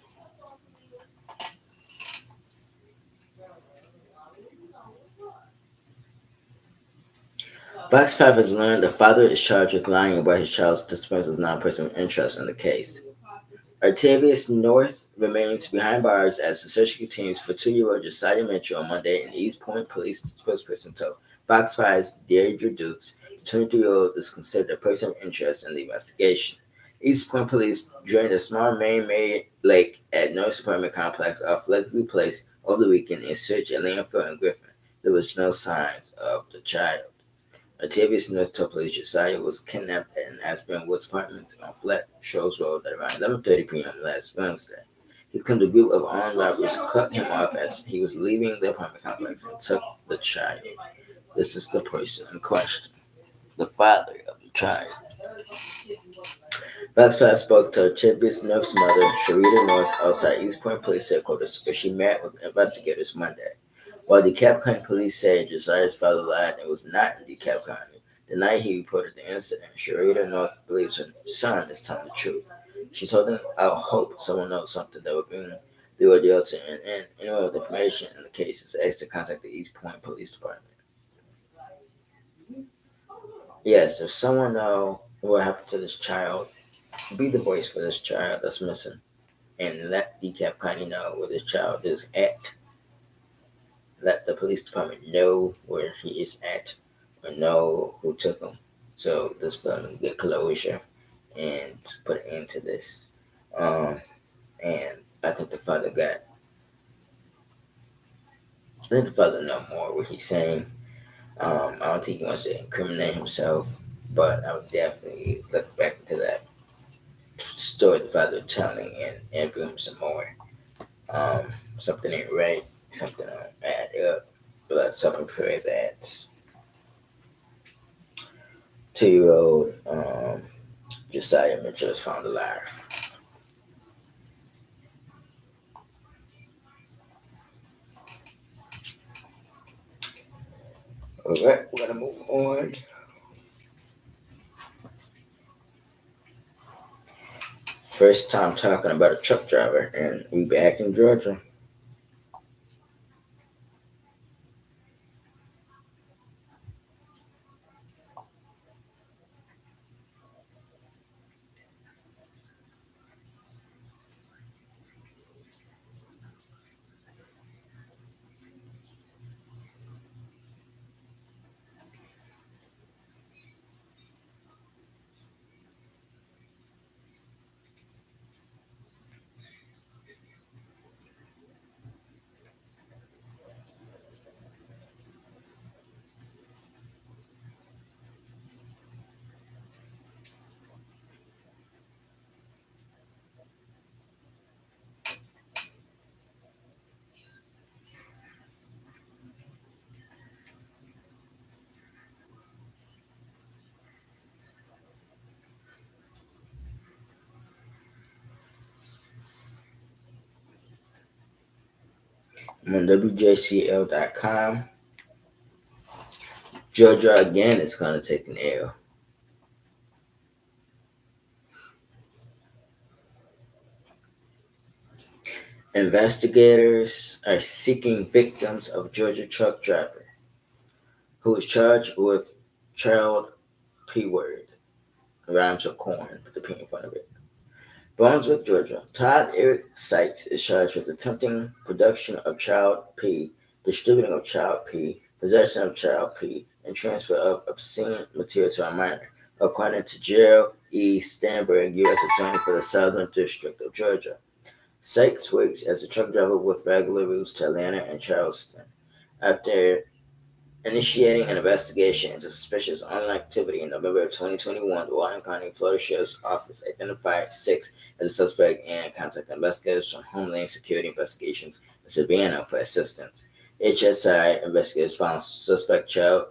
Fox 5 has learned the father is charged with lying about his child's disappearance as non-person of interest in the case. Artavius North remains behind bars as the search continues for 2-year-old Josiah Mitchell on Monday, and East Point police spokesperson told Fox 5's Deirdre Dukes the 23-year-old is considered a person of interest in the investigation. East Point police drained a small man-made lake at North apartment complex off Lakeview Place Over the weekend, in search at Landfill and Griffin, there was no signs of the child. Octavius North told police Josiah was kidnapped at an Aspen Woods apartment on Flat Shoals Road at around 11:30 p.m. last Wednesday. He claimed a group of armed robbers cut him off as he was leaving the apartment complex and took the child. This is the person in question, the father of the child. Fox 5 spoke to Octavius North's mother, Sharita North, outside East Point Police Headquarters, where she met with investigators Monday. While DeKalb County Police said Josiah's father lied and was not in DeKalb County, the night he reported the incident, Sharita North believes her son is telling the truth. She told him, I hope someone knows something that would bring the ordeal to an end. Anyone with information in the case is asked to contact the East Point Police Department. Yes, if someone knows what happened to this child, be the voice for this child that's missing and let DeKalb County know where this child is at. Let the police department know where he is at or know who took him. So this family get closure and put an end to this. And I think the father let the father know more what he's saying. I don't think he wants to incriminate himself, but I would definitely look back into that story the father telling and interview him some more. Something ain't right, something don't add up. But let's hope and pray that 2-year-old Josiah Mitchell is found alive. Alright, we're gonna move on. First time talking about a truck driver, and we back in Georgia. I'm on WJCL.com. Georgia again is going to take an L. Investigators are seeking victims of Georgia truck driver who is charged with child P-word, rhymes with corn, put the P in front of it. Brunswick, Georgia. Todd Eric Sykes is charged with attempting production of child P, distributing of child P, possession of child P, and transfer of obscene material to a minor, according to Gerald E. Stanberg, U.S. Attorney for the Southern District of Georgia. Sykes works as a truck driver with regular routes to Atlanta and Charleston. After initiating an investigation into suspicious online activity in November of 2021, the Walton County, Florida Sheriff's Office identified Sykes as a suspect and contacted investigators from Homeland Security Investigations in Savannah for assistance. HSI investigators found suspect child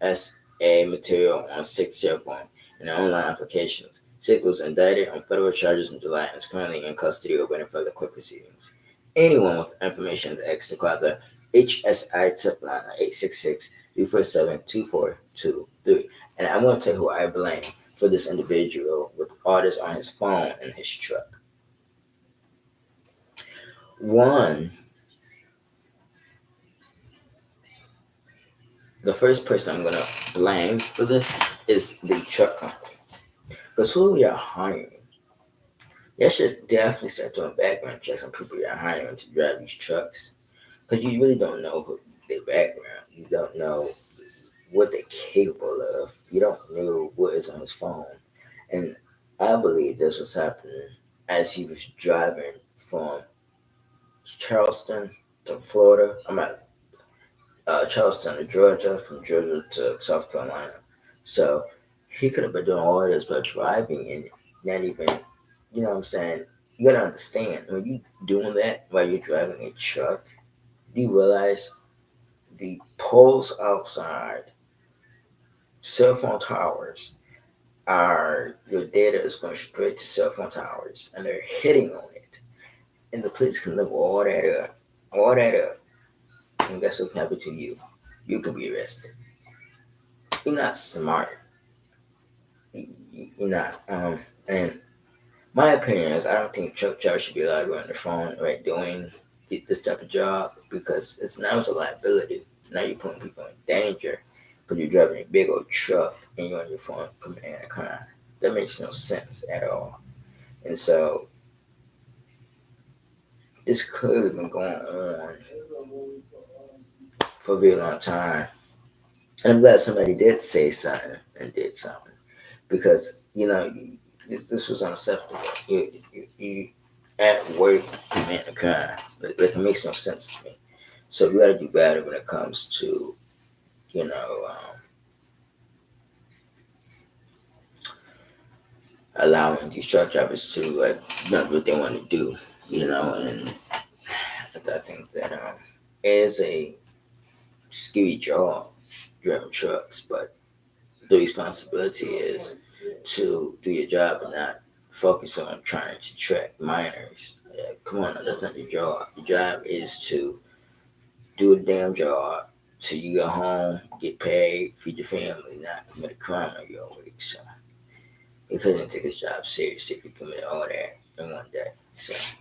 SA material on Sykes' cell phone and online applications. Sykes was indicted on federal charges in July and is currently in custody awaiting further court proceedings. Anyone with information is asked to call the HSI tip line at 866-347-2423. And I want to tell you who I blame for this individual with orders on his phone in his truck. One, the first person I'm going to blame for this is the truck company. Because who you're hiring, you should definitely start doing background checks on people you're hiring to drive these trucks. Because you really don't know their background. You don't know what they're capable of. You don't know what is on his phone. And I believe this was happening as he was driving from Charleston to Florida. I'm at Charleston to Georgia, from Georgia to South Carolina. So he could have been doing all this but driving and not even, you know what I'm saying? You gotta understand when you doing that while you're driving a truck, do you realize the poles outside cell phone towers are your data is going straight to cell phone towers and they're hitting on it. And the police can look all that up. And guess what can happen to you? You can be arrested. You're not smart. You're not. And my opinion is I don't think truck drivers should be allowed to go on their phone right doing this type of job because it's a liability. Now you're putting people in danger because you're driving a big old truck and you're on your phone committing a crime. That makes no sense at all. And so this clearly been going on for a very long time. And I'm glad somebody did say something and did something because this was unacceptable. You at work commit a crime. Like it makes no sense to me. So we got to do better when it comes to you know allowing these truck drivers to not what they want to do. And I think that it is a scary job driving trucks, but the responsibility is to do your job and not focus on trying to track minors. Come on, that's not your job. Your job is to do a damn job so you go home, get paid, feed your family, not commit a crime on your week. So he couldn't take his job seriously if he committed all that in one day. So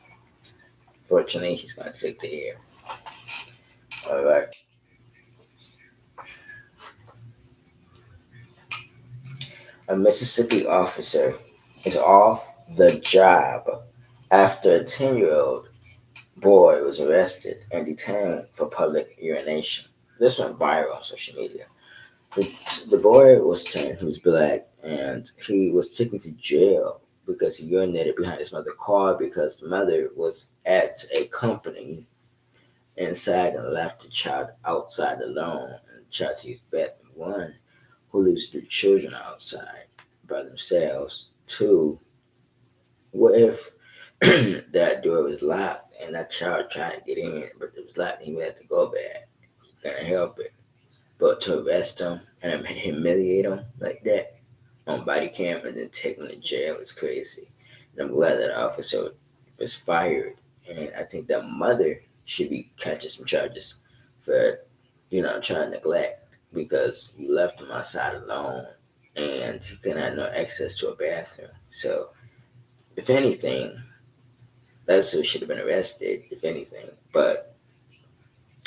fortunately, he's going to take the air. All right. A Mississippi officer is off the job after a 10-year-old boy was arrested and detained for public urination. This went viral on social media. The boy was 10, he was black, and he was taken to jail because he urinated behind his mother's car because the mother was at a company inside and left the child outside alone and tried to use the bathroom. One, who leaves their children outside by themselves. Two, what if that door was locked and that child tried to get in, but it was locked and he would have to go back and help it. But to arrest him and humiliate him like that on body cam and then take him to jail is crazy. And I'm glad that officer was fired. And I think that mother should be catching some charges for, trying to neglect because you left him outside alone and he didn't have no access to a bathroom. So, if anything, that's who should have been arrested, if anything. But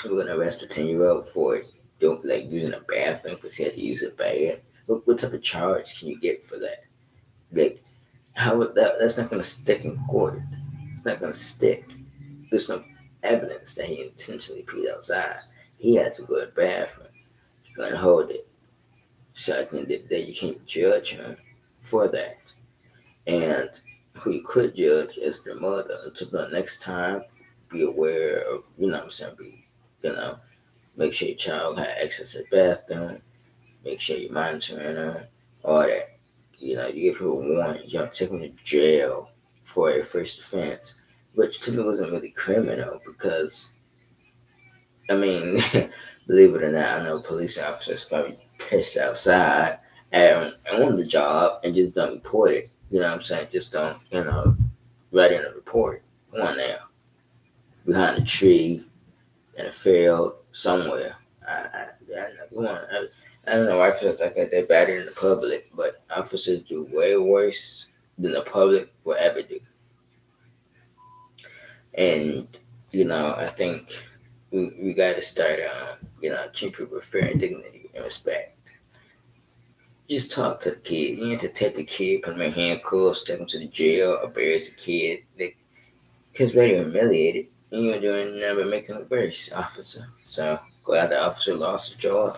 we're gonna arrest a 10-year-old for don't like using a bathroom because he had to use it bad. What type of charge can you get for that? Like, how would that's not gonna stick in court. It's not gonna stick. There's no evidence that he intentionally peed outside. He had to go to the bathroom. You're gonna hold it. So I think that you can't judge him for that. And who you could judge is the mother. So the next time, be aware of, what I'm saying, make sure your child has access to the bathroom, make sure you're monitoring them, all that. You give people a warning, you don't take them to jail for a first offense, which to me wasn't really criminal because, I mean, believe it or not, I know police officers probably piss outside and on the job and just don't report it. You know what I'm saying? Just don't, write in a report. Come on now. Behind a tree in a field somewhere. I don't know why officers like that they're better in the public, but officers do way worse than the public will ever do. And, I think we got to start, treat people with fair and dignity and respect. Just talk to the kid. You need to take the kid, put him in handcuffs, take him to the jail, embarrass the kid. The kid's ready to humiliate it. And you're doing nothing but making it worse, officer. So glad the officer lost his job.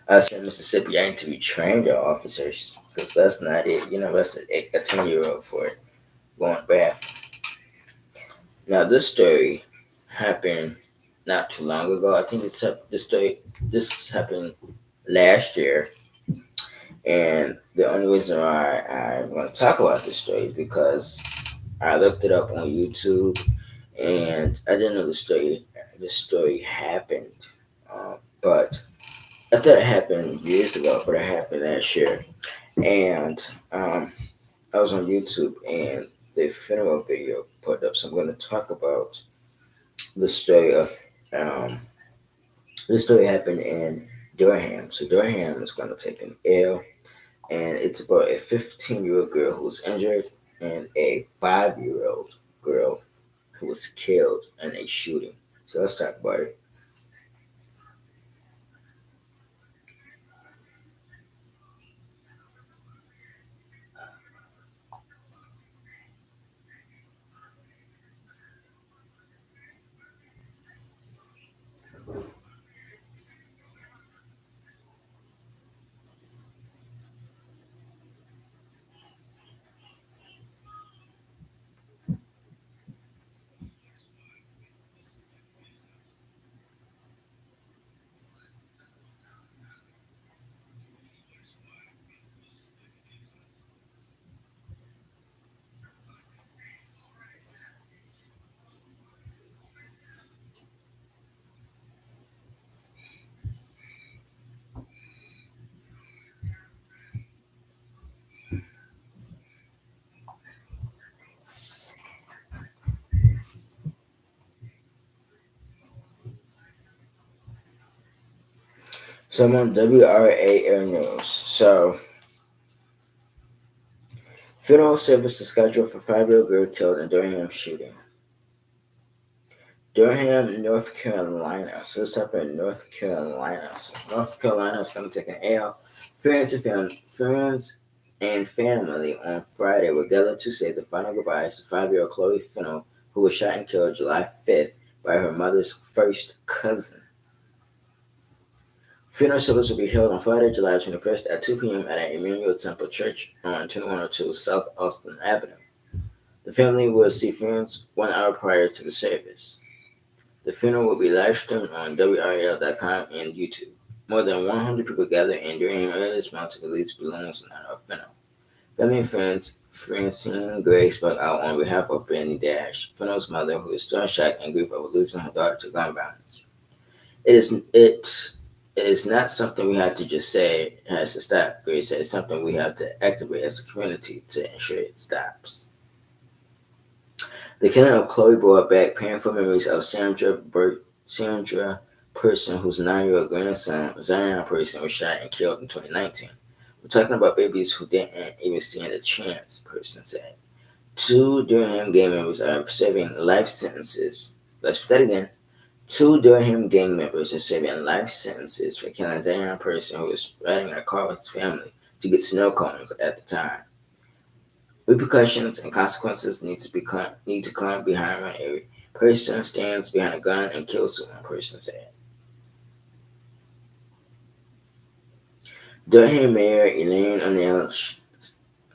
I said Mississippi, I need to retrain your officers because that's not it. Arrest a 10-year-old for going bathroom. Now this story happened not too long ago. I think this story this happened last year, and the only reason why I'm going to talk about this story is because I looked it up on YouTube, and I didn't know the story. The story happened, but I thought it happened years ago, but it happened last year. And I was on YouTube, and the funeral video put up. So I'm going to talk about the story of um, this story happened in Durham. So Durham is going to take an L, and it's about a 15-year-old girl who was injured and a 5-year-old girl who was killed in a shooting. So let's talk about it. So I'm on WRA Air News. So funeral service is scheduled for 5-year-old girl killed in Durham shooting. Durham, North Carolina. So this happened in North Carolina. So North Carolina is going to take an L. Friends and family on Friday were gathered to say the final goodbyes to 5-year-old Chloe Fennell, who was shot and killed July 5th by her mother's first cousin. Funeral service will be held on Friday, July 21st at 2 p.m. at Emmanuel Temple Church on 2102 South Austin Avenue. The family will see friends 1 hour prior to the service. The funeral will be live streamed on WRL.com and YouTube. More than 100 people gathered in Durham earlier this month to release balloons in honor of Fennell. Family and friends, Francine Gray spoke out on behalf of Benny Dash, Fennell's mother, who is still in shock and grief over losing her daughter to gun violence. It is not something we have to just say it has to stop, Gray said. It's something we have to activate as a community to ensure it stops. The killing of Chloe brought back painful memories of Sandra Person, whose 9-year-old grandson, Zion Person, was shot and killed in 2019. We're talking about babies who didn't even stand a chance, Person said. 2 Durham gang members are serving life sentences. Let's put that again. 2 Durham gang members are serving life sentences for killing Zion Person, who was riding in a car with his family to get snow cones at the time. Repercussions and consequences need to come behind when a person stands behind a gun and kills someone, Person said. Durham Mayor Elaine O'Neill,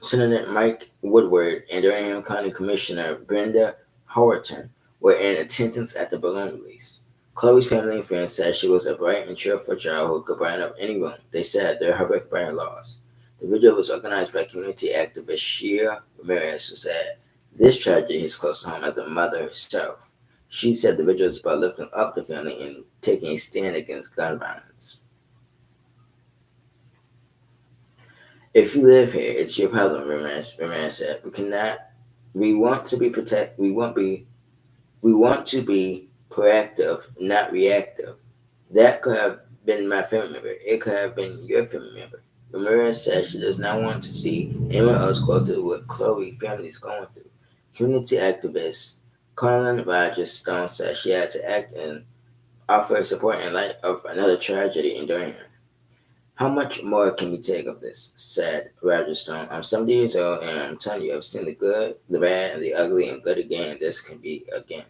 Senator Mike Woodward, and Durham County Commissioner Brenda Howerton were in attendance at the balloon release. Chloe's family and friends said she was a bright and cheerful child who could brighten up any room. They said they're horrific by her loss. The video was organized by community activist Shia Ramirez, who said this tragedy is close to home as a mother herself. She said the video is about lifting up the family and taking a stand against gun violence. If you live here, it's your problem, Ramirez said. We want to be proactive, not reactive. That could have been my family member. It could have been your family member. Ramirez says she does not want to see anyone else go through what Chloe's family is going through. Community activist Carolyn Rogers Stone says she had to act and offer support in light of another tragedy in Durham. How much more can we take of this? Said Rogers Stone. I'm 70 years old, and I'm telling you, I've seen the good, the bad, and the ugly, and good again. This can be again.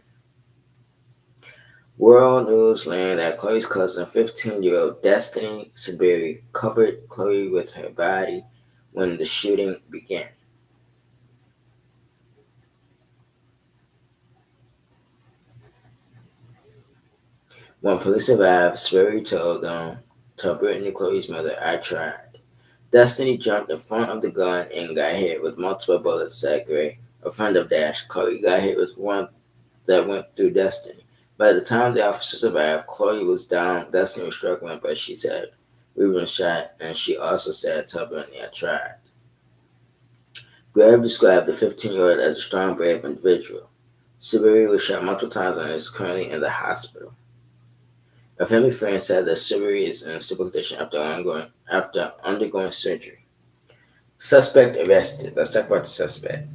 World News learned that Chloe's cousin, 15-year-old Destiny Saberi, covered Chloe with her body when the shooting began. When police arrived, Sperry told Brittany Chloe's mother, "I tried." Destiny jumped in front of the gun and got hit with multiple bullets, said Gray. A friend of Dash, Chloe, got hit with one that went through Destiny. By the time the officers arrived, Chloe was down. Destiny was struggling, but she said, "We were shot," and she also said, "Tell Brittany I tried." Graham described the 15-year-old as a strong, brave individual. Siberi was shot multiple times and is currently in the hospital. A family friend said that Siberi is in stable condition after undergoing surgery. Suspect arrested. Let's talk about the suspect.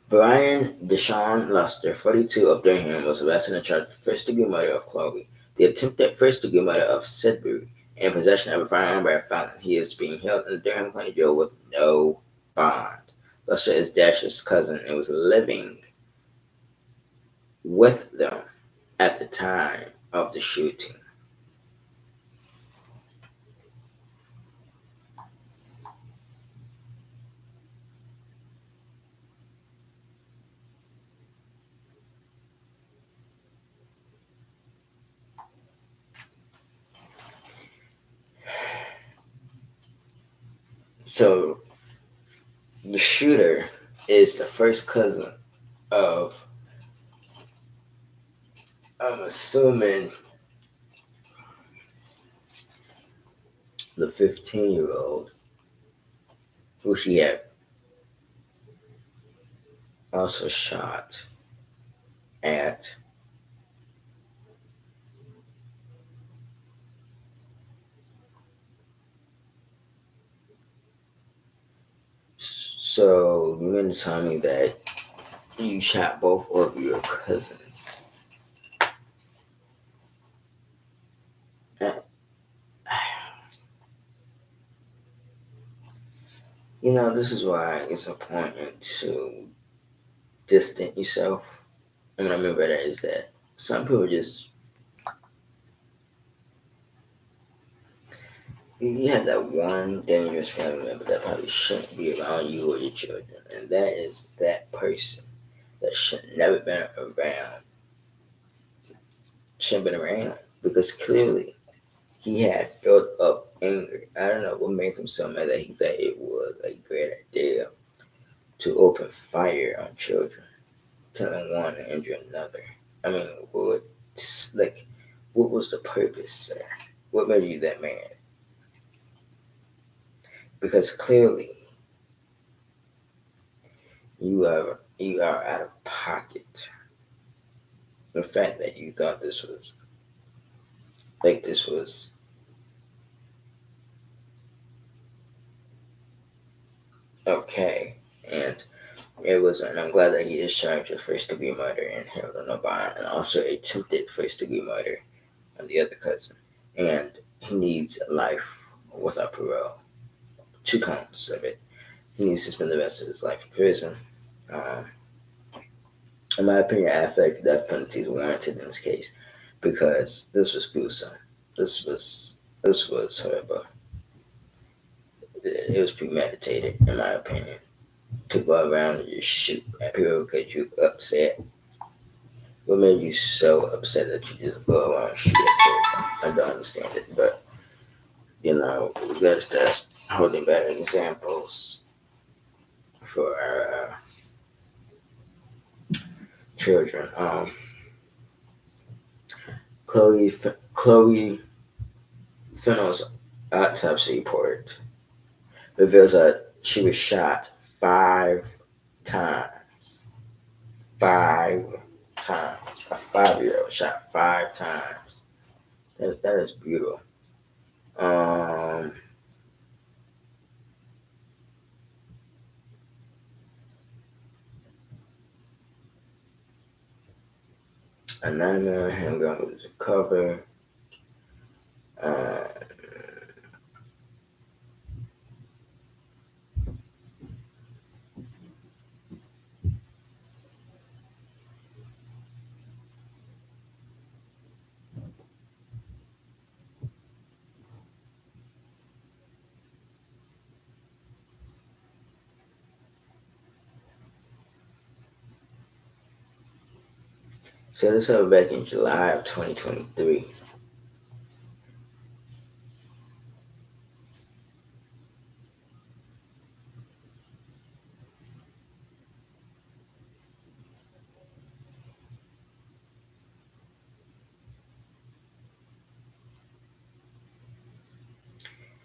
Brian Deshaun Luster, 42, of Durham, was arrested and charged with first-degree murder of Chloe, the attempted first-degree murder of Sudbury, and possession of a firearm by a felon. He is being held in the Durham County Jail with no bond. Luster is Dash's cousin and was living with them at the time of the shooting. So the shooter is the first cousin of, I'm assuming, the 15-year-old, who she had also shot at. So you mean to tell me that you shot both of your cousins? This is why it's important to distance yourself. And what I mean by that is that some people just, you have that one dangerous family member that probably shouldn't be around you or your children, and that is that person that should never been around. Shouldn't been around because clearly he had built up anger. I don't know what made him so mad that he thought it was a great idea to open fire on children, killing one and injuring another. I mean, what was the purpose, sir? What made you that mad? Because clearly you are out of pocket. The fact that you thought this was okay, and it was, and I'm glad that he is charged with first degree murder and held on no bond, and also attempted first degree murder on the other cousin, and he needs life without parole. 2 counts of it. He needs to spend the rest of his life in prison. Um, in my opinion, I feel like the death penalty is warranted in this case because this was gruesome. This was horrible. It was premeditated, in my opinion, to go around and just shoot at people because you upset. What made you so upset that you just go around and shoot at children? I don't understand it, but we gotta start holding better examples for our children. Chloe Fennell's autopsy report reveals that she was shot 5 times. 5 times. A 5-year-old shot 5 times. That is brutal. A 9mm handgun was recovered. So this happened back in July of 2023.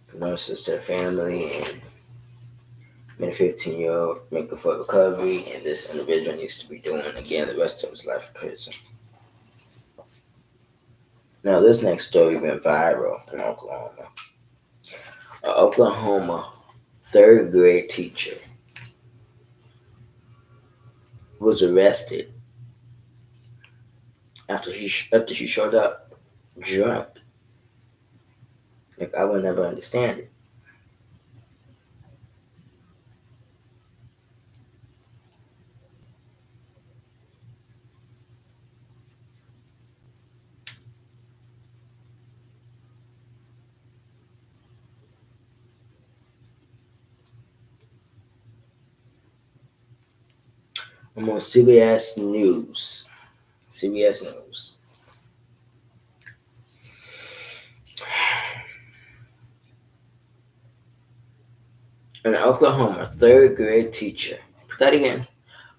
Condolences to the family and been a 15-year-old making for recovery, and this individual needs to be doing again the rest of his life in prison. Now, this next story went viral in Oklahoma. An Oklahoma third grade teacher was arrested after she showed up drunk. Like, I would never understand it. I'm on CBS News. CBS News. An Oklahoma third grade teacher. Put that again.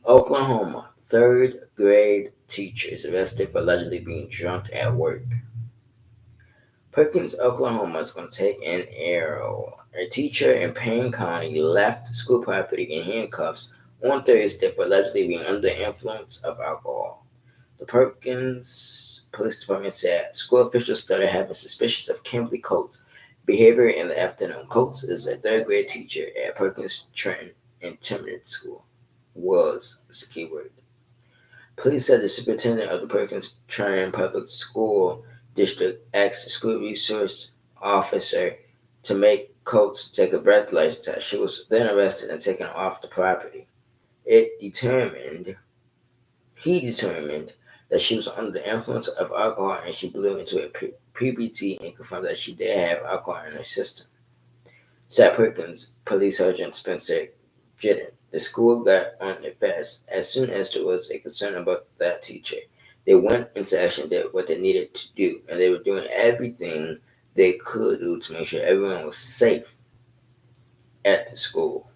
Oklahoma third grade teacher is arrested for allegedly being drunk at work. Perkins, Oklahoma is going to take an arrow. A teacher in Payne County left school property in handcuffs on Thursday for allegedly being under the influence of alcohol. The Perkins Police Department said school officials started having suspicions of Kimberly Coates' behavior in the afternoon. Coates is a third grade teacher at Perkins Trenton Intermediate School. Was the key word. Police said the superintendent of the Perkins Trenton Public School District asked the school resource officer to make Coates take a breathalyzer test. She was then arrested and taken off the property. He determined that she was under the influence of alcohol and she blew into a PBT and confirmed that she did have alcohol in her system. Said Perkins Police Sergeant Spencer Jitten. The school got on it fast. As soon as there was a concern about that teacher, they went into action, did what they needed to do, and they were doing everything they could do to make sure everyone was safe at the school.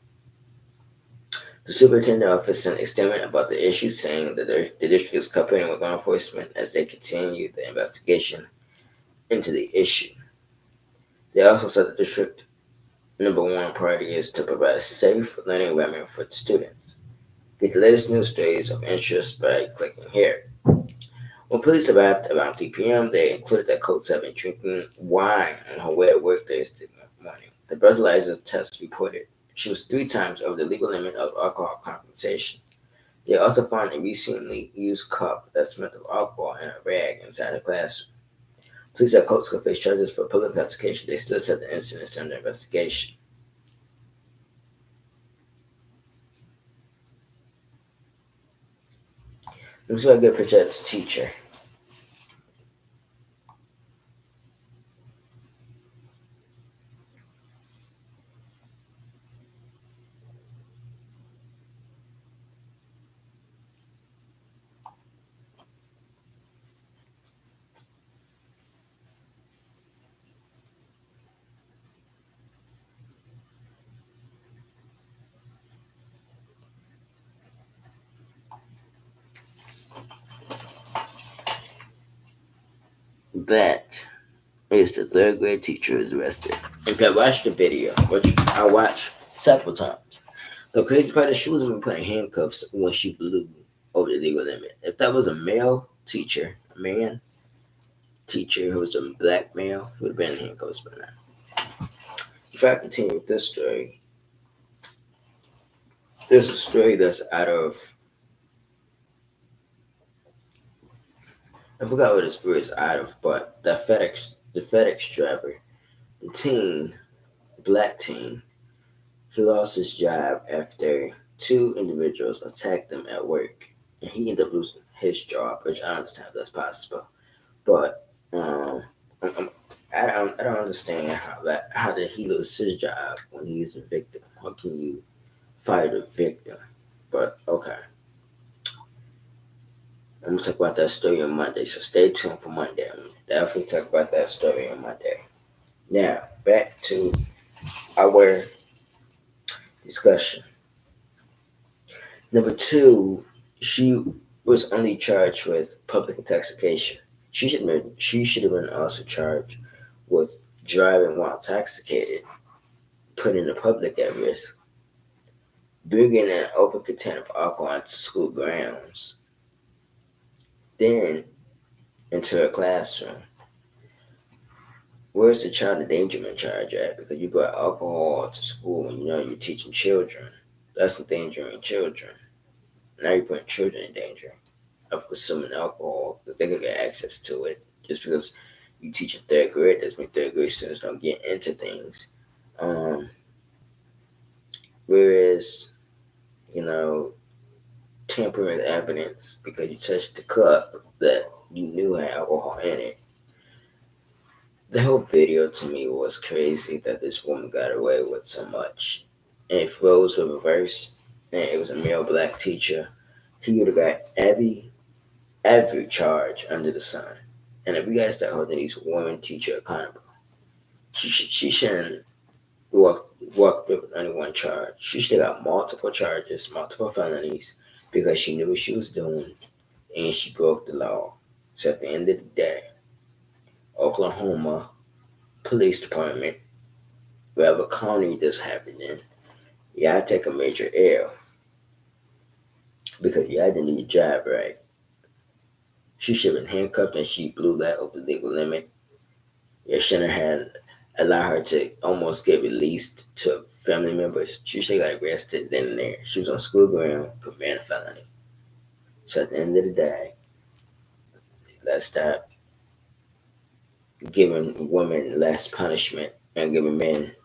The superintendent office sent a statement about the issue, saying that the district is cooperating with law enforcement as they continue the investigation into the issue. They also said the district number one priority is to provide a safe learning environment for the students. Get the latest news stories of interest by clicking here. When police arrived around 3 p.m., they included that Coates had been drinking wine on her way to work Thursday morning. The breathalyzer test reported she was 3 times over the legal limit of alcohol compensation. They also found a recently used cup that smelled of alcohol and a rag inside her classroom. Police said Coates could face charges for public intoxication. They still said the incident is under investigation. Let me see if I can get a picture of this teacher. That is the third grade teacher who is arrested. If I watched the video, which I watched several times, the crazy part is she wasn't even putting handcuffs when she blew over the legal limit. If that was a male teacher, a man teacher who was a black male, he would have been in handcuffs by now. If I continue with this story, there's a story that's out of, I forgot what this word is out of, but the FedEx driver, the black teen, he lost his job after 2 individuals attacked him at work, and he ended up losing his job, which I understand if that's possible. But I don't understand how did he lose his job when he's the victim? How can you fire the victim? But okay. I'm gonna talk about that story on Monday, so stay tuned for Monday. I'm definitely talk about that story on Monday. Now, back to our discussion. Number two, she was only charged with public intoxication. She should have been also charged with driving while intoxicated, putting the public at risk, bringing an open container of alcohol into school grounds, then into a classroom. Where's the child endangerment charge at? Because you brought alcohol to school and you know you're teaching children. That's endangering children. Now you're putting children in danger of consuming alcohol because they can get access to it. Just because you teach in third grade doesn't mean third grade students don't get into things. Um, Whereas, you know, tampering with evidence because you touched the cup that you knew had alcohol in it. The whole video to me was crazy that this woman got away with so much. And it flows with a verse, and it was a male black teacher. He would have got every charge under the sun. And if we gotta start holding these women teacher accountable, she shouldn't walk with only one charge. She should have got multiple charges, multiple felonies, because she knew what she was doing and she broke the law. So at the end of the day, Oklahoma Police Department, wherever county this happened in, y'all take a major L because y'all didn't do your job right. She should have been handcuffed and she blew that over the legal limit. You shouldn't have allowed her to almost get released to family members. She should have got arrested then and there. She was on school ground committing a felony. So at the end of the day, let's stop giving women less punishment and giving men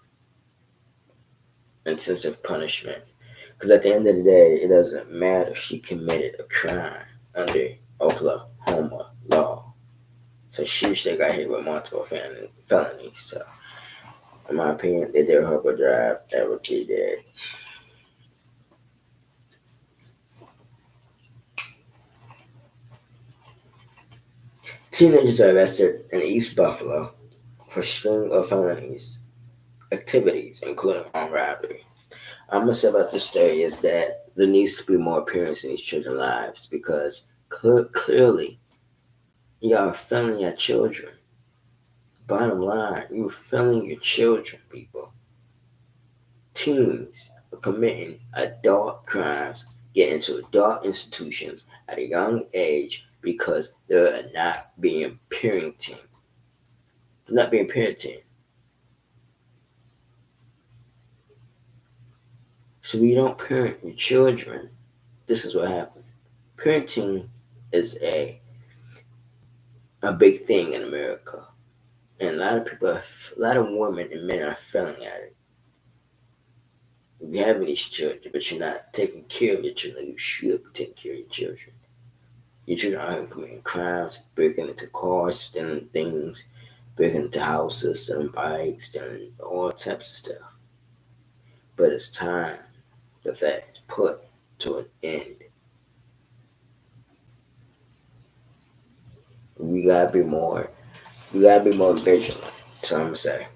intensive punishment. Because at the end of the day, it doesn't matter. She committed a crime under Oklahoma law. So she should have got hit with multiple felonies. So, in my opinion, they did her a drive. That would be dead. Teenagers are arrested in East Buffalo for string of felonies activities, including armed robbery. I'm gonna say about this story is that there needs to be more parents in these children's lives because clearly you are failing your children. Bottom line, you're failing your children, people. Teens are committing adult crimes, get into adult institutions at a young age because they're not being parenting. They're not being parenting. So when you don't parent your children, this is what happens. Parenting is a big thing in America, and a lot of people, a lot of women and men are failing at it. You're having these children, but you're not taking care of your children. You should be taking care of your children. Your children are committing crimes, breaking into cars, stealing things, breaking into houses, stealing bikes, stealing all types of stuff. But it's time that that's put to an end. We gotta be more. We gotta be more vigilant. So I'm gonna say.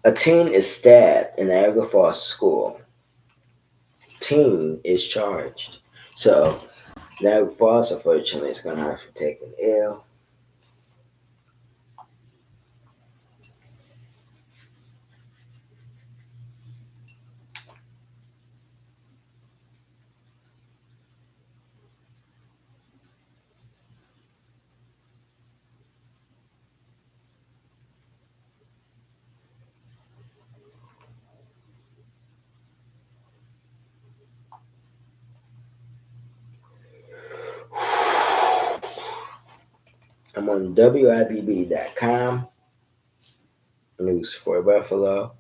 A teen is stabbed in Niagara Falls school. Teen is charged. So Niagara Falls, unfortunately, is gonna have to take an L. I'm on WIBB.com. News for Buffalo.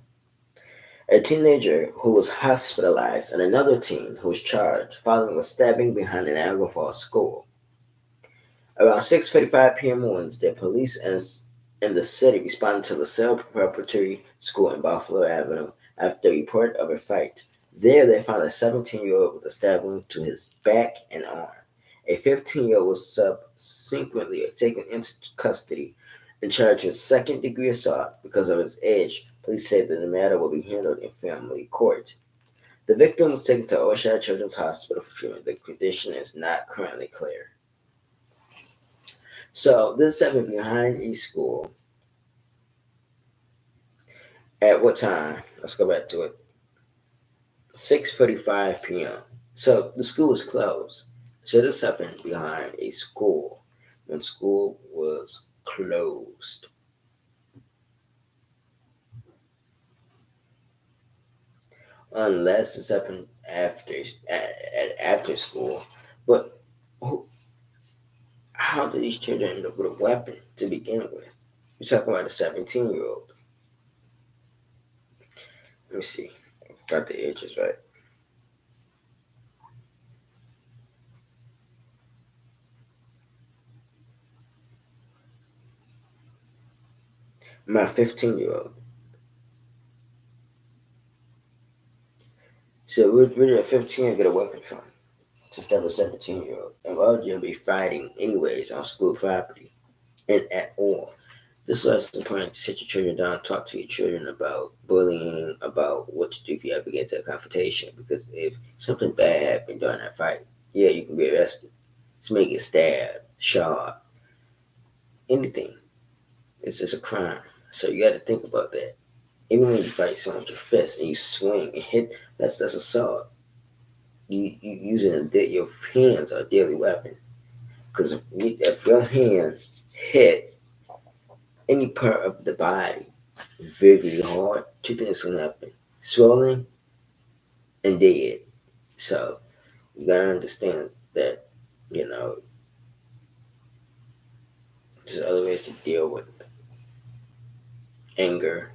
A teenager who was hospitalized and another teen who was charged following a stabbing behind an Niagara Falls school. Around 6:45 p.m. Wednesday, police in the city responded to LaSalle Preparatory School in Buffalo Avenue after a report of a fight. There, they found a 17-year-old with a stab wound to his back and arm. A 15-year-old was subsequently taken into custody and charged with second-degree assault because of his age. Police said that the matter will be handled in family court. The victim was taken to Oshad Children's Hospital for treatment. The condition is not currently clear. So this happened behind a school. At what time? Let's go back to it. 6:45 p.m. So the school was closed. So this happened behind a school when school was closed. Unless it's happened after school. But how did these children end up with a weapon to begin with? You're talking about a 17-year-old. Let me see. Got the ages right. My 15-year-old. So where did a 15-year-old get a weapon from? Just have a 17-year-old. And why would you be fighting anyways on school property? And at all. This is important to sit your children down, talk to your children about bullying, about what to do if you ever get into a confrontation. Because if something bad happened during that fight, yeah, you can be arrested. Somebody get stabbed, shot, anything. It's just a crime. So you got to think about that. Even when you fight someone with your fist and you swing and hit, that's assault. You using your hands are a deadly weapon. Because if your hand hit any part of the body very, very hard, two things can happen: swelling and dead. So you gotta understand that, there's other ways to deal with anger,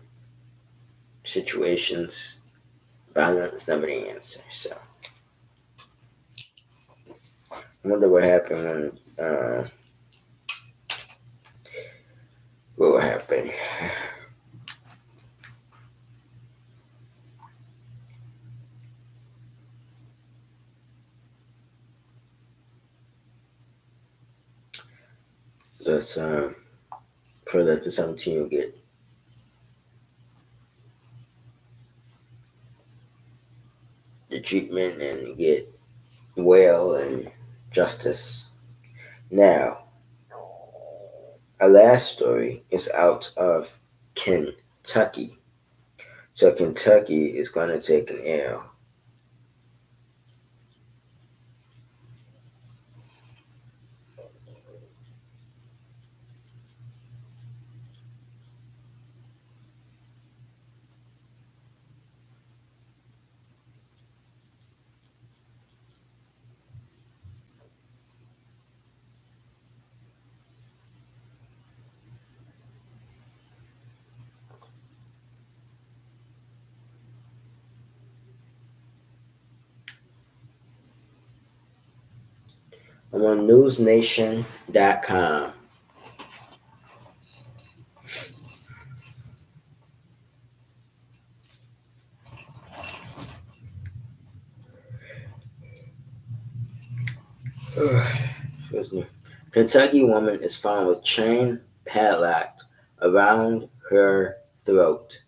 situations. Violence is never the answer. So I wonder what happened when what would happen. Let's pray that the 17 will get the treatment and get well and justice. Now, our last story is out of Kentucky. So Kentucky is going to take an L. I'm on newsnation.com. Excuse me. Kentucky woman is found with chain padlocked around her throat.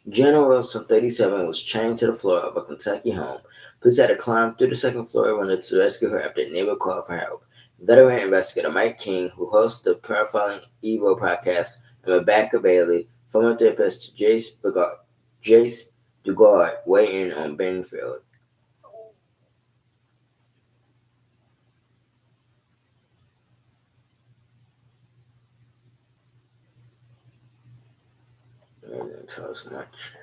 Jonah Wilson, 37, was chained to the floor of a Kentucky home. Police had to climb through the second floor window to rescue her after a neighbor called for help. Veteran investigator Mike King, who hosts the Profiling Evo podcast, and Rebecca Bailey, former therapist Jace Dugard, weigh in on Benfield. They didn't tell us much.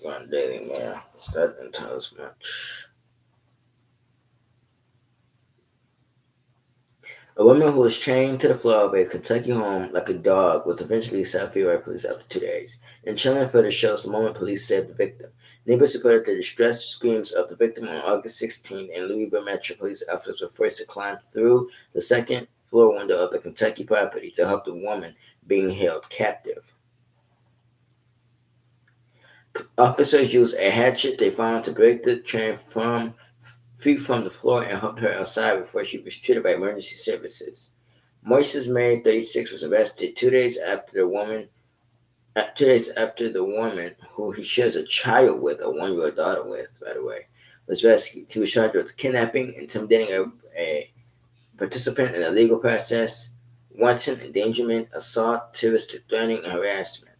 On Daily Mail. That didn't tell us much. A woman who was chained to the floor of a Kentucky home like a dog was eventually set free by police after 2 days. In chilling footage shows the moment police saved the victim. Neighbors reported the distressed screams of the victim on August 16th, and Louisville Metro police officers were forced to climb through the second floor window of the Kentucky property to help the woman being held captive. Officers used a hatchet they found to break the chain free from the floor and helped her outside before she was treated by emergency services. Moises Mary, 36, was arrested 2 days after the woman. 2 days after the woman, who he shares a child with, a one-year-old daughter with, by the way, was rescued. He was charged with kidnapping, intimidating a participant in a legal process, wanton endangerment, assault, terroristic threatening, and harassment.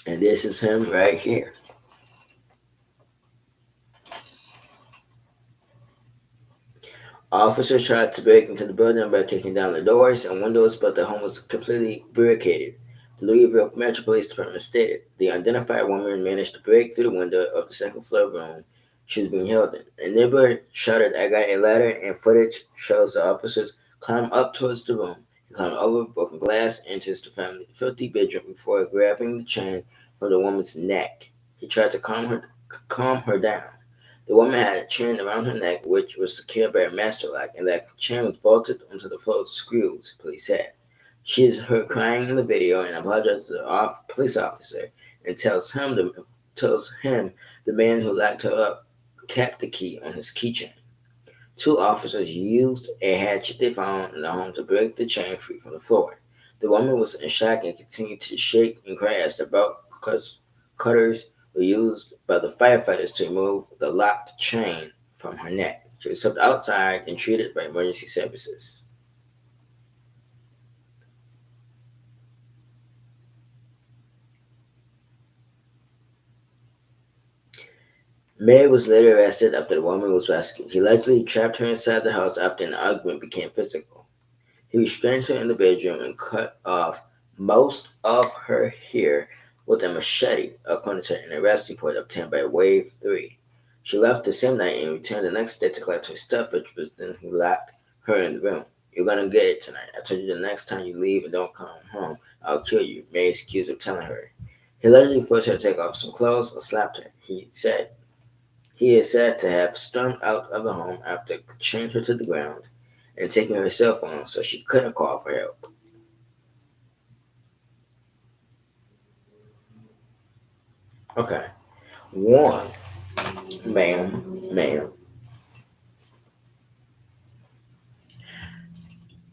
And this is him right here. Officers tried to break into the building by kicking down the doors and windows, but the home was completely barricaded. The Louisville Metro Police Department stated the unidentified woman managed to break through the window of the second floor room she was being held in. A neighbor shouted, "I got a ladder," and footage shows the officers climb up towards the room. He climbed over broken glass, enters the family's filthy bedroom before grabbing the chain from the woman's neck. He tried to calm her down. The woman had a chain around her neck, which was secured by a master lock, and that chain was bolted onto the floor with screws, police said. She is heard crying in the video and apologizes to the police officer and tells him the man who locked her up kept the key on his keychain. Two officers used a hatchet they found in the home to break the chain free from the floor. The woman was in shock and continued to shake and cry as the belt cutters were used by the firefighters to remove the locked chain from her neck. She was swept outside and treated by emergency services. May was later arrested after the woman was rescued. He likely trapped her inside the house after an argument became physical. He restrained her in the bedroom and cut off most of her hair with a machete, according to an arrest report obtained by Wave 3. She left the same night and returned the next day to collect her stuff, which was then he locked her in the room. "You're gonna get it tonight. I told you the next time you leave and don't come home, I'll kill you," May is accused of telling her. He allegedly forced her to take off some clothes and slapped her. He is said to have stormed out of the home after chained her to the ground and taking her cell phone so she couldn't call for help. Okay. One, ma'am.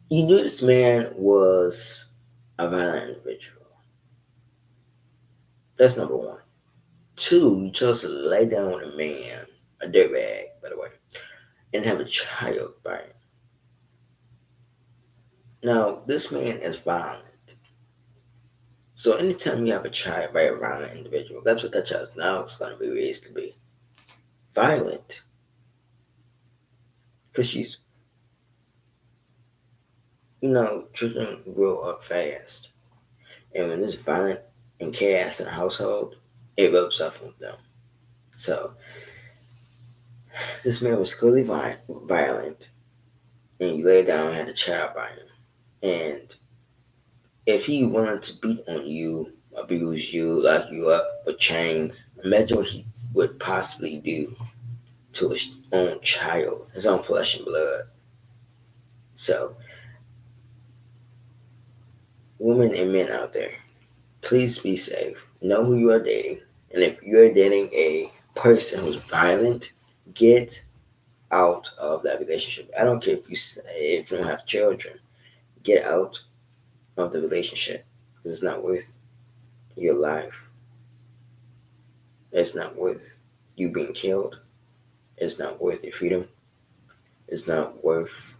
You knew this man was a violent individual. That's number one. Two, you chose to lay down with a man, a dirtbag, by the way, and have a child by him. Now, this man is violent. So anytime you have a child by a violent individual, that's what that child now is going to be raised to be. Violent. Because children grow up fast. And when there's violent and chaos in a household, it rubs off on them. So, this man was clearly violent, and you lay down and had a child by him. And if he wanted to beat on you, abuse you, lock you up with chains, imagine what he would possibly do to his own child, his own flesh and blood. So, women and men out there, please be safe. Know who you are dating. And if you're dating a person who's violent, get out of that relationship. I don't care if you don't have children. Get out of the relationship. Because it's not worth your life. It's not worth you being killed. It's not worth your freedom. It's not worth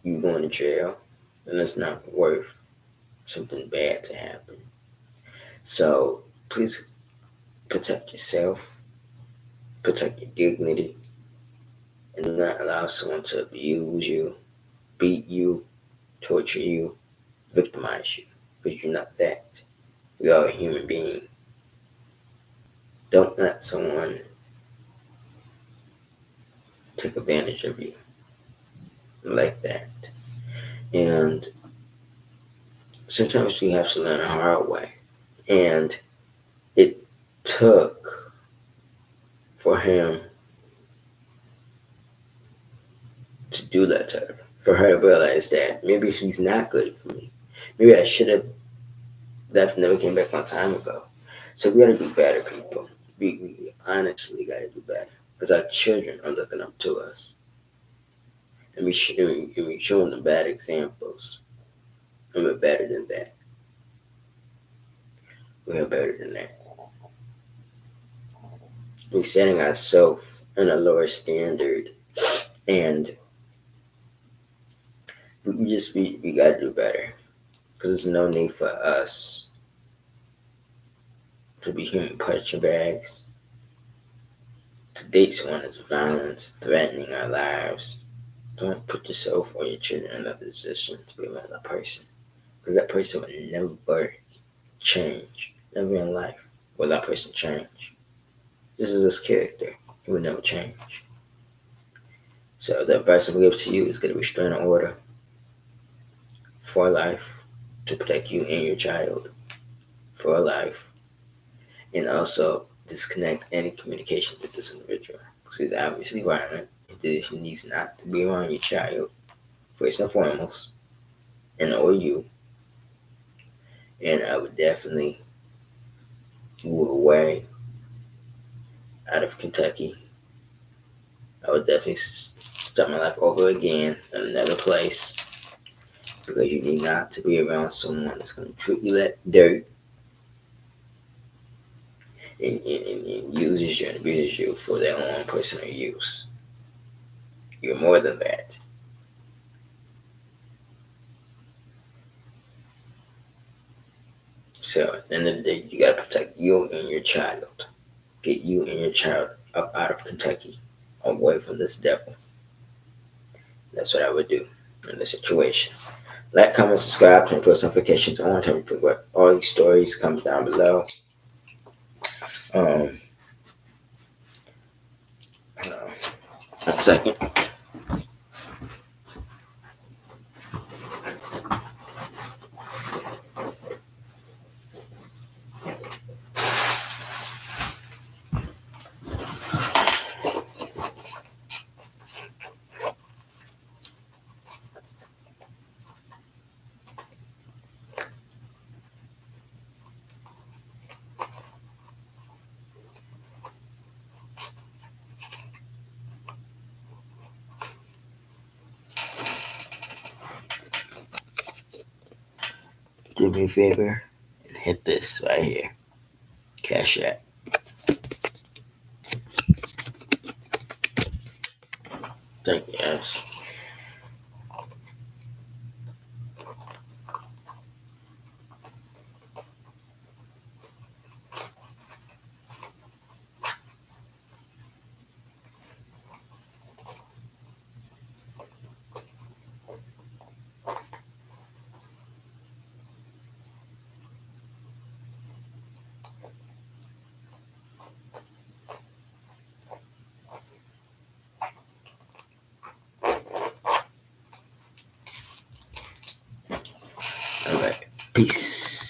you going to jail. And it's not worth something bad to happen. So please protect yourself, protect your dignity, and do not allow someone to abuse you, beat you, torture you, victimize you, because you're not that. We are a human being. Don't let someone take advantage of you. like that. And sometimes we have to learn the hard way. And it took for him to do that to her, for her to realize that maybe she's not good for me. Maybe I should have left and never came back one time ago. So we gotta do better, people. We honestly gotta do better. Because our children are looking up to us. And we showing them bad examples. And we're better than that. We're better than that. We're setting ourselves in a lower standard. And we gotta do better. Because there's no need for us to be human punching bags, to date someone as violence, threatening our lives. Don't put yourself or your children in a position to be another person. Because that person will never change. Never in life will that person change. This is his character. He will never change. So the advice I give to you is get a restraining order for life to protect you and your child for life. And also disconnect any communication with this individual. Because he's obviously violent. He needs not to be around your child, first and foremost, and or you. And I would definitely move away out of Kentucky. I would definitely start my life over again in another place, because you need not to be around someone that's going to treat you like dirt and uses you and abuses you for their own personal use. You're more than that. So at the end of the day, you got to protect you and your child. Get you and your child up out of Kentucky, away from this devil. That's what I would do in this situation. Like, comment, subscribe, turn post notifications on. Tell me what all these stories. Comment down below. Hold on 1 second. Do me a favor and hit this right here. Cash App. Thank you, guys. All right. Peace.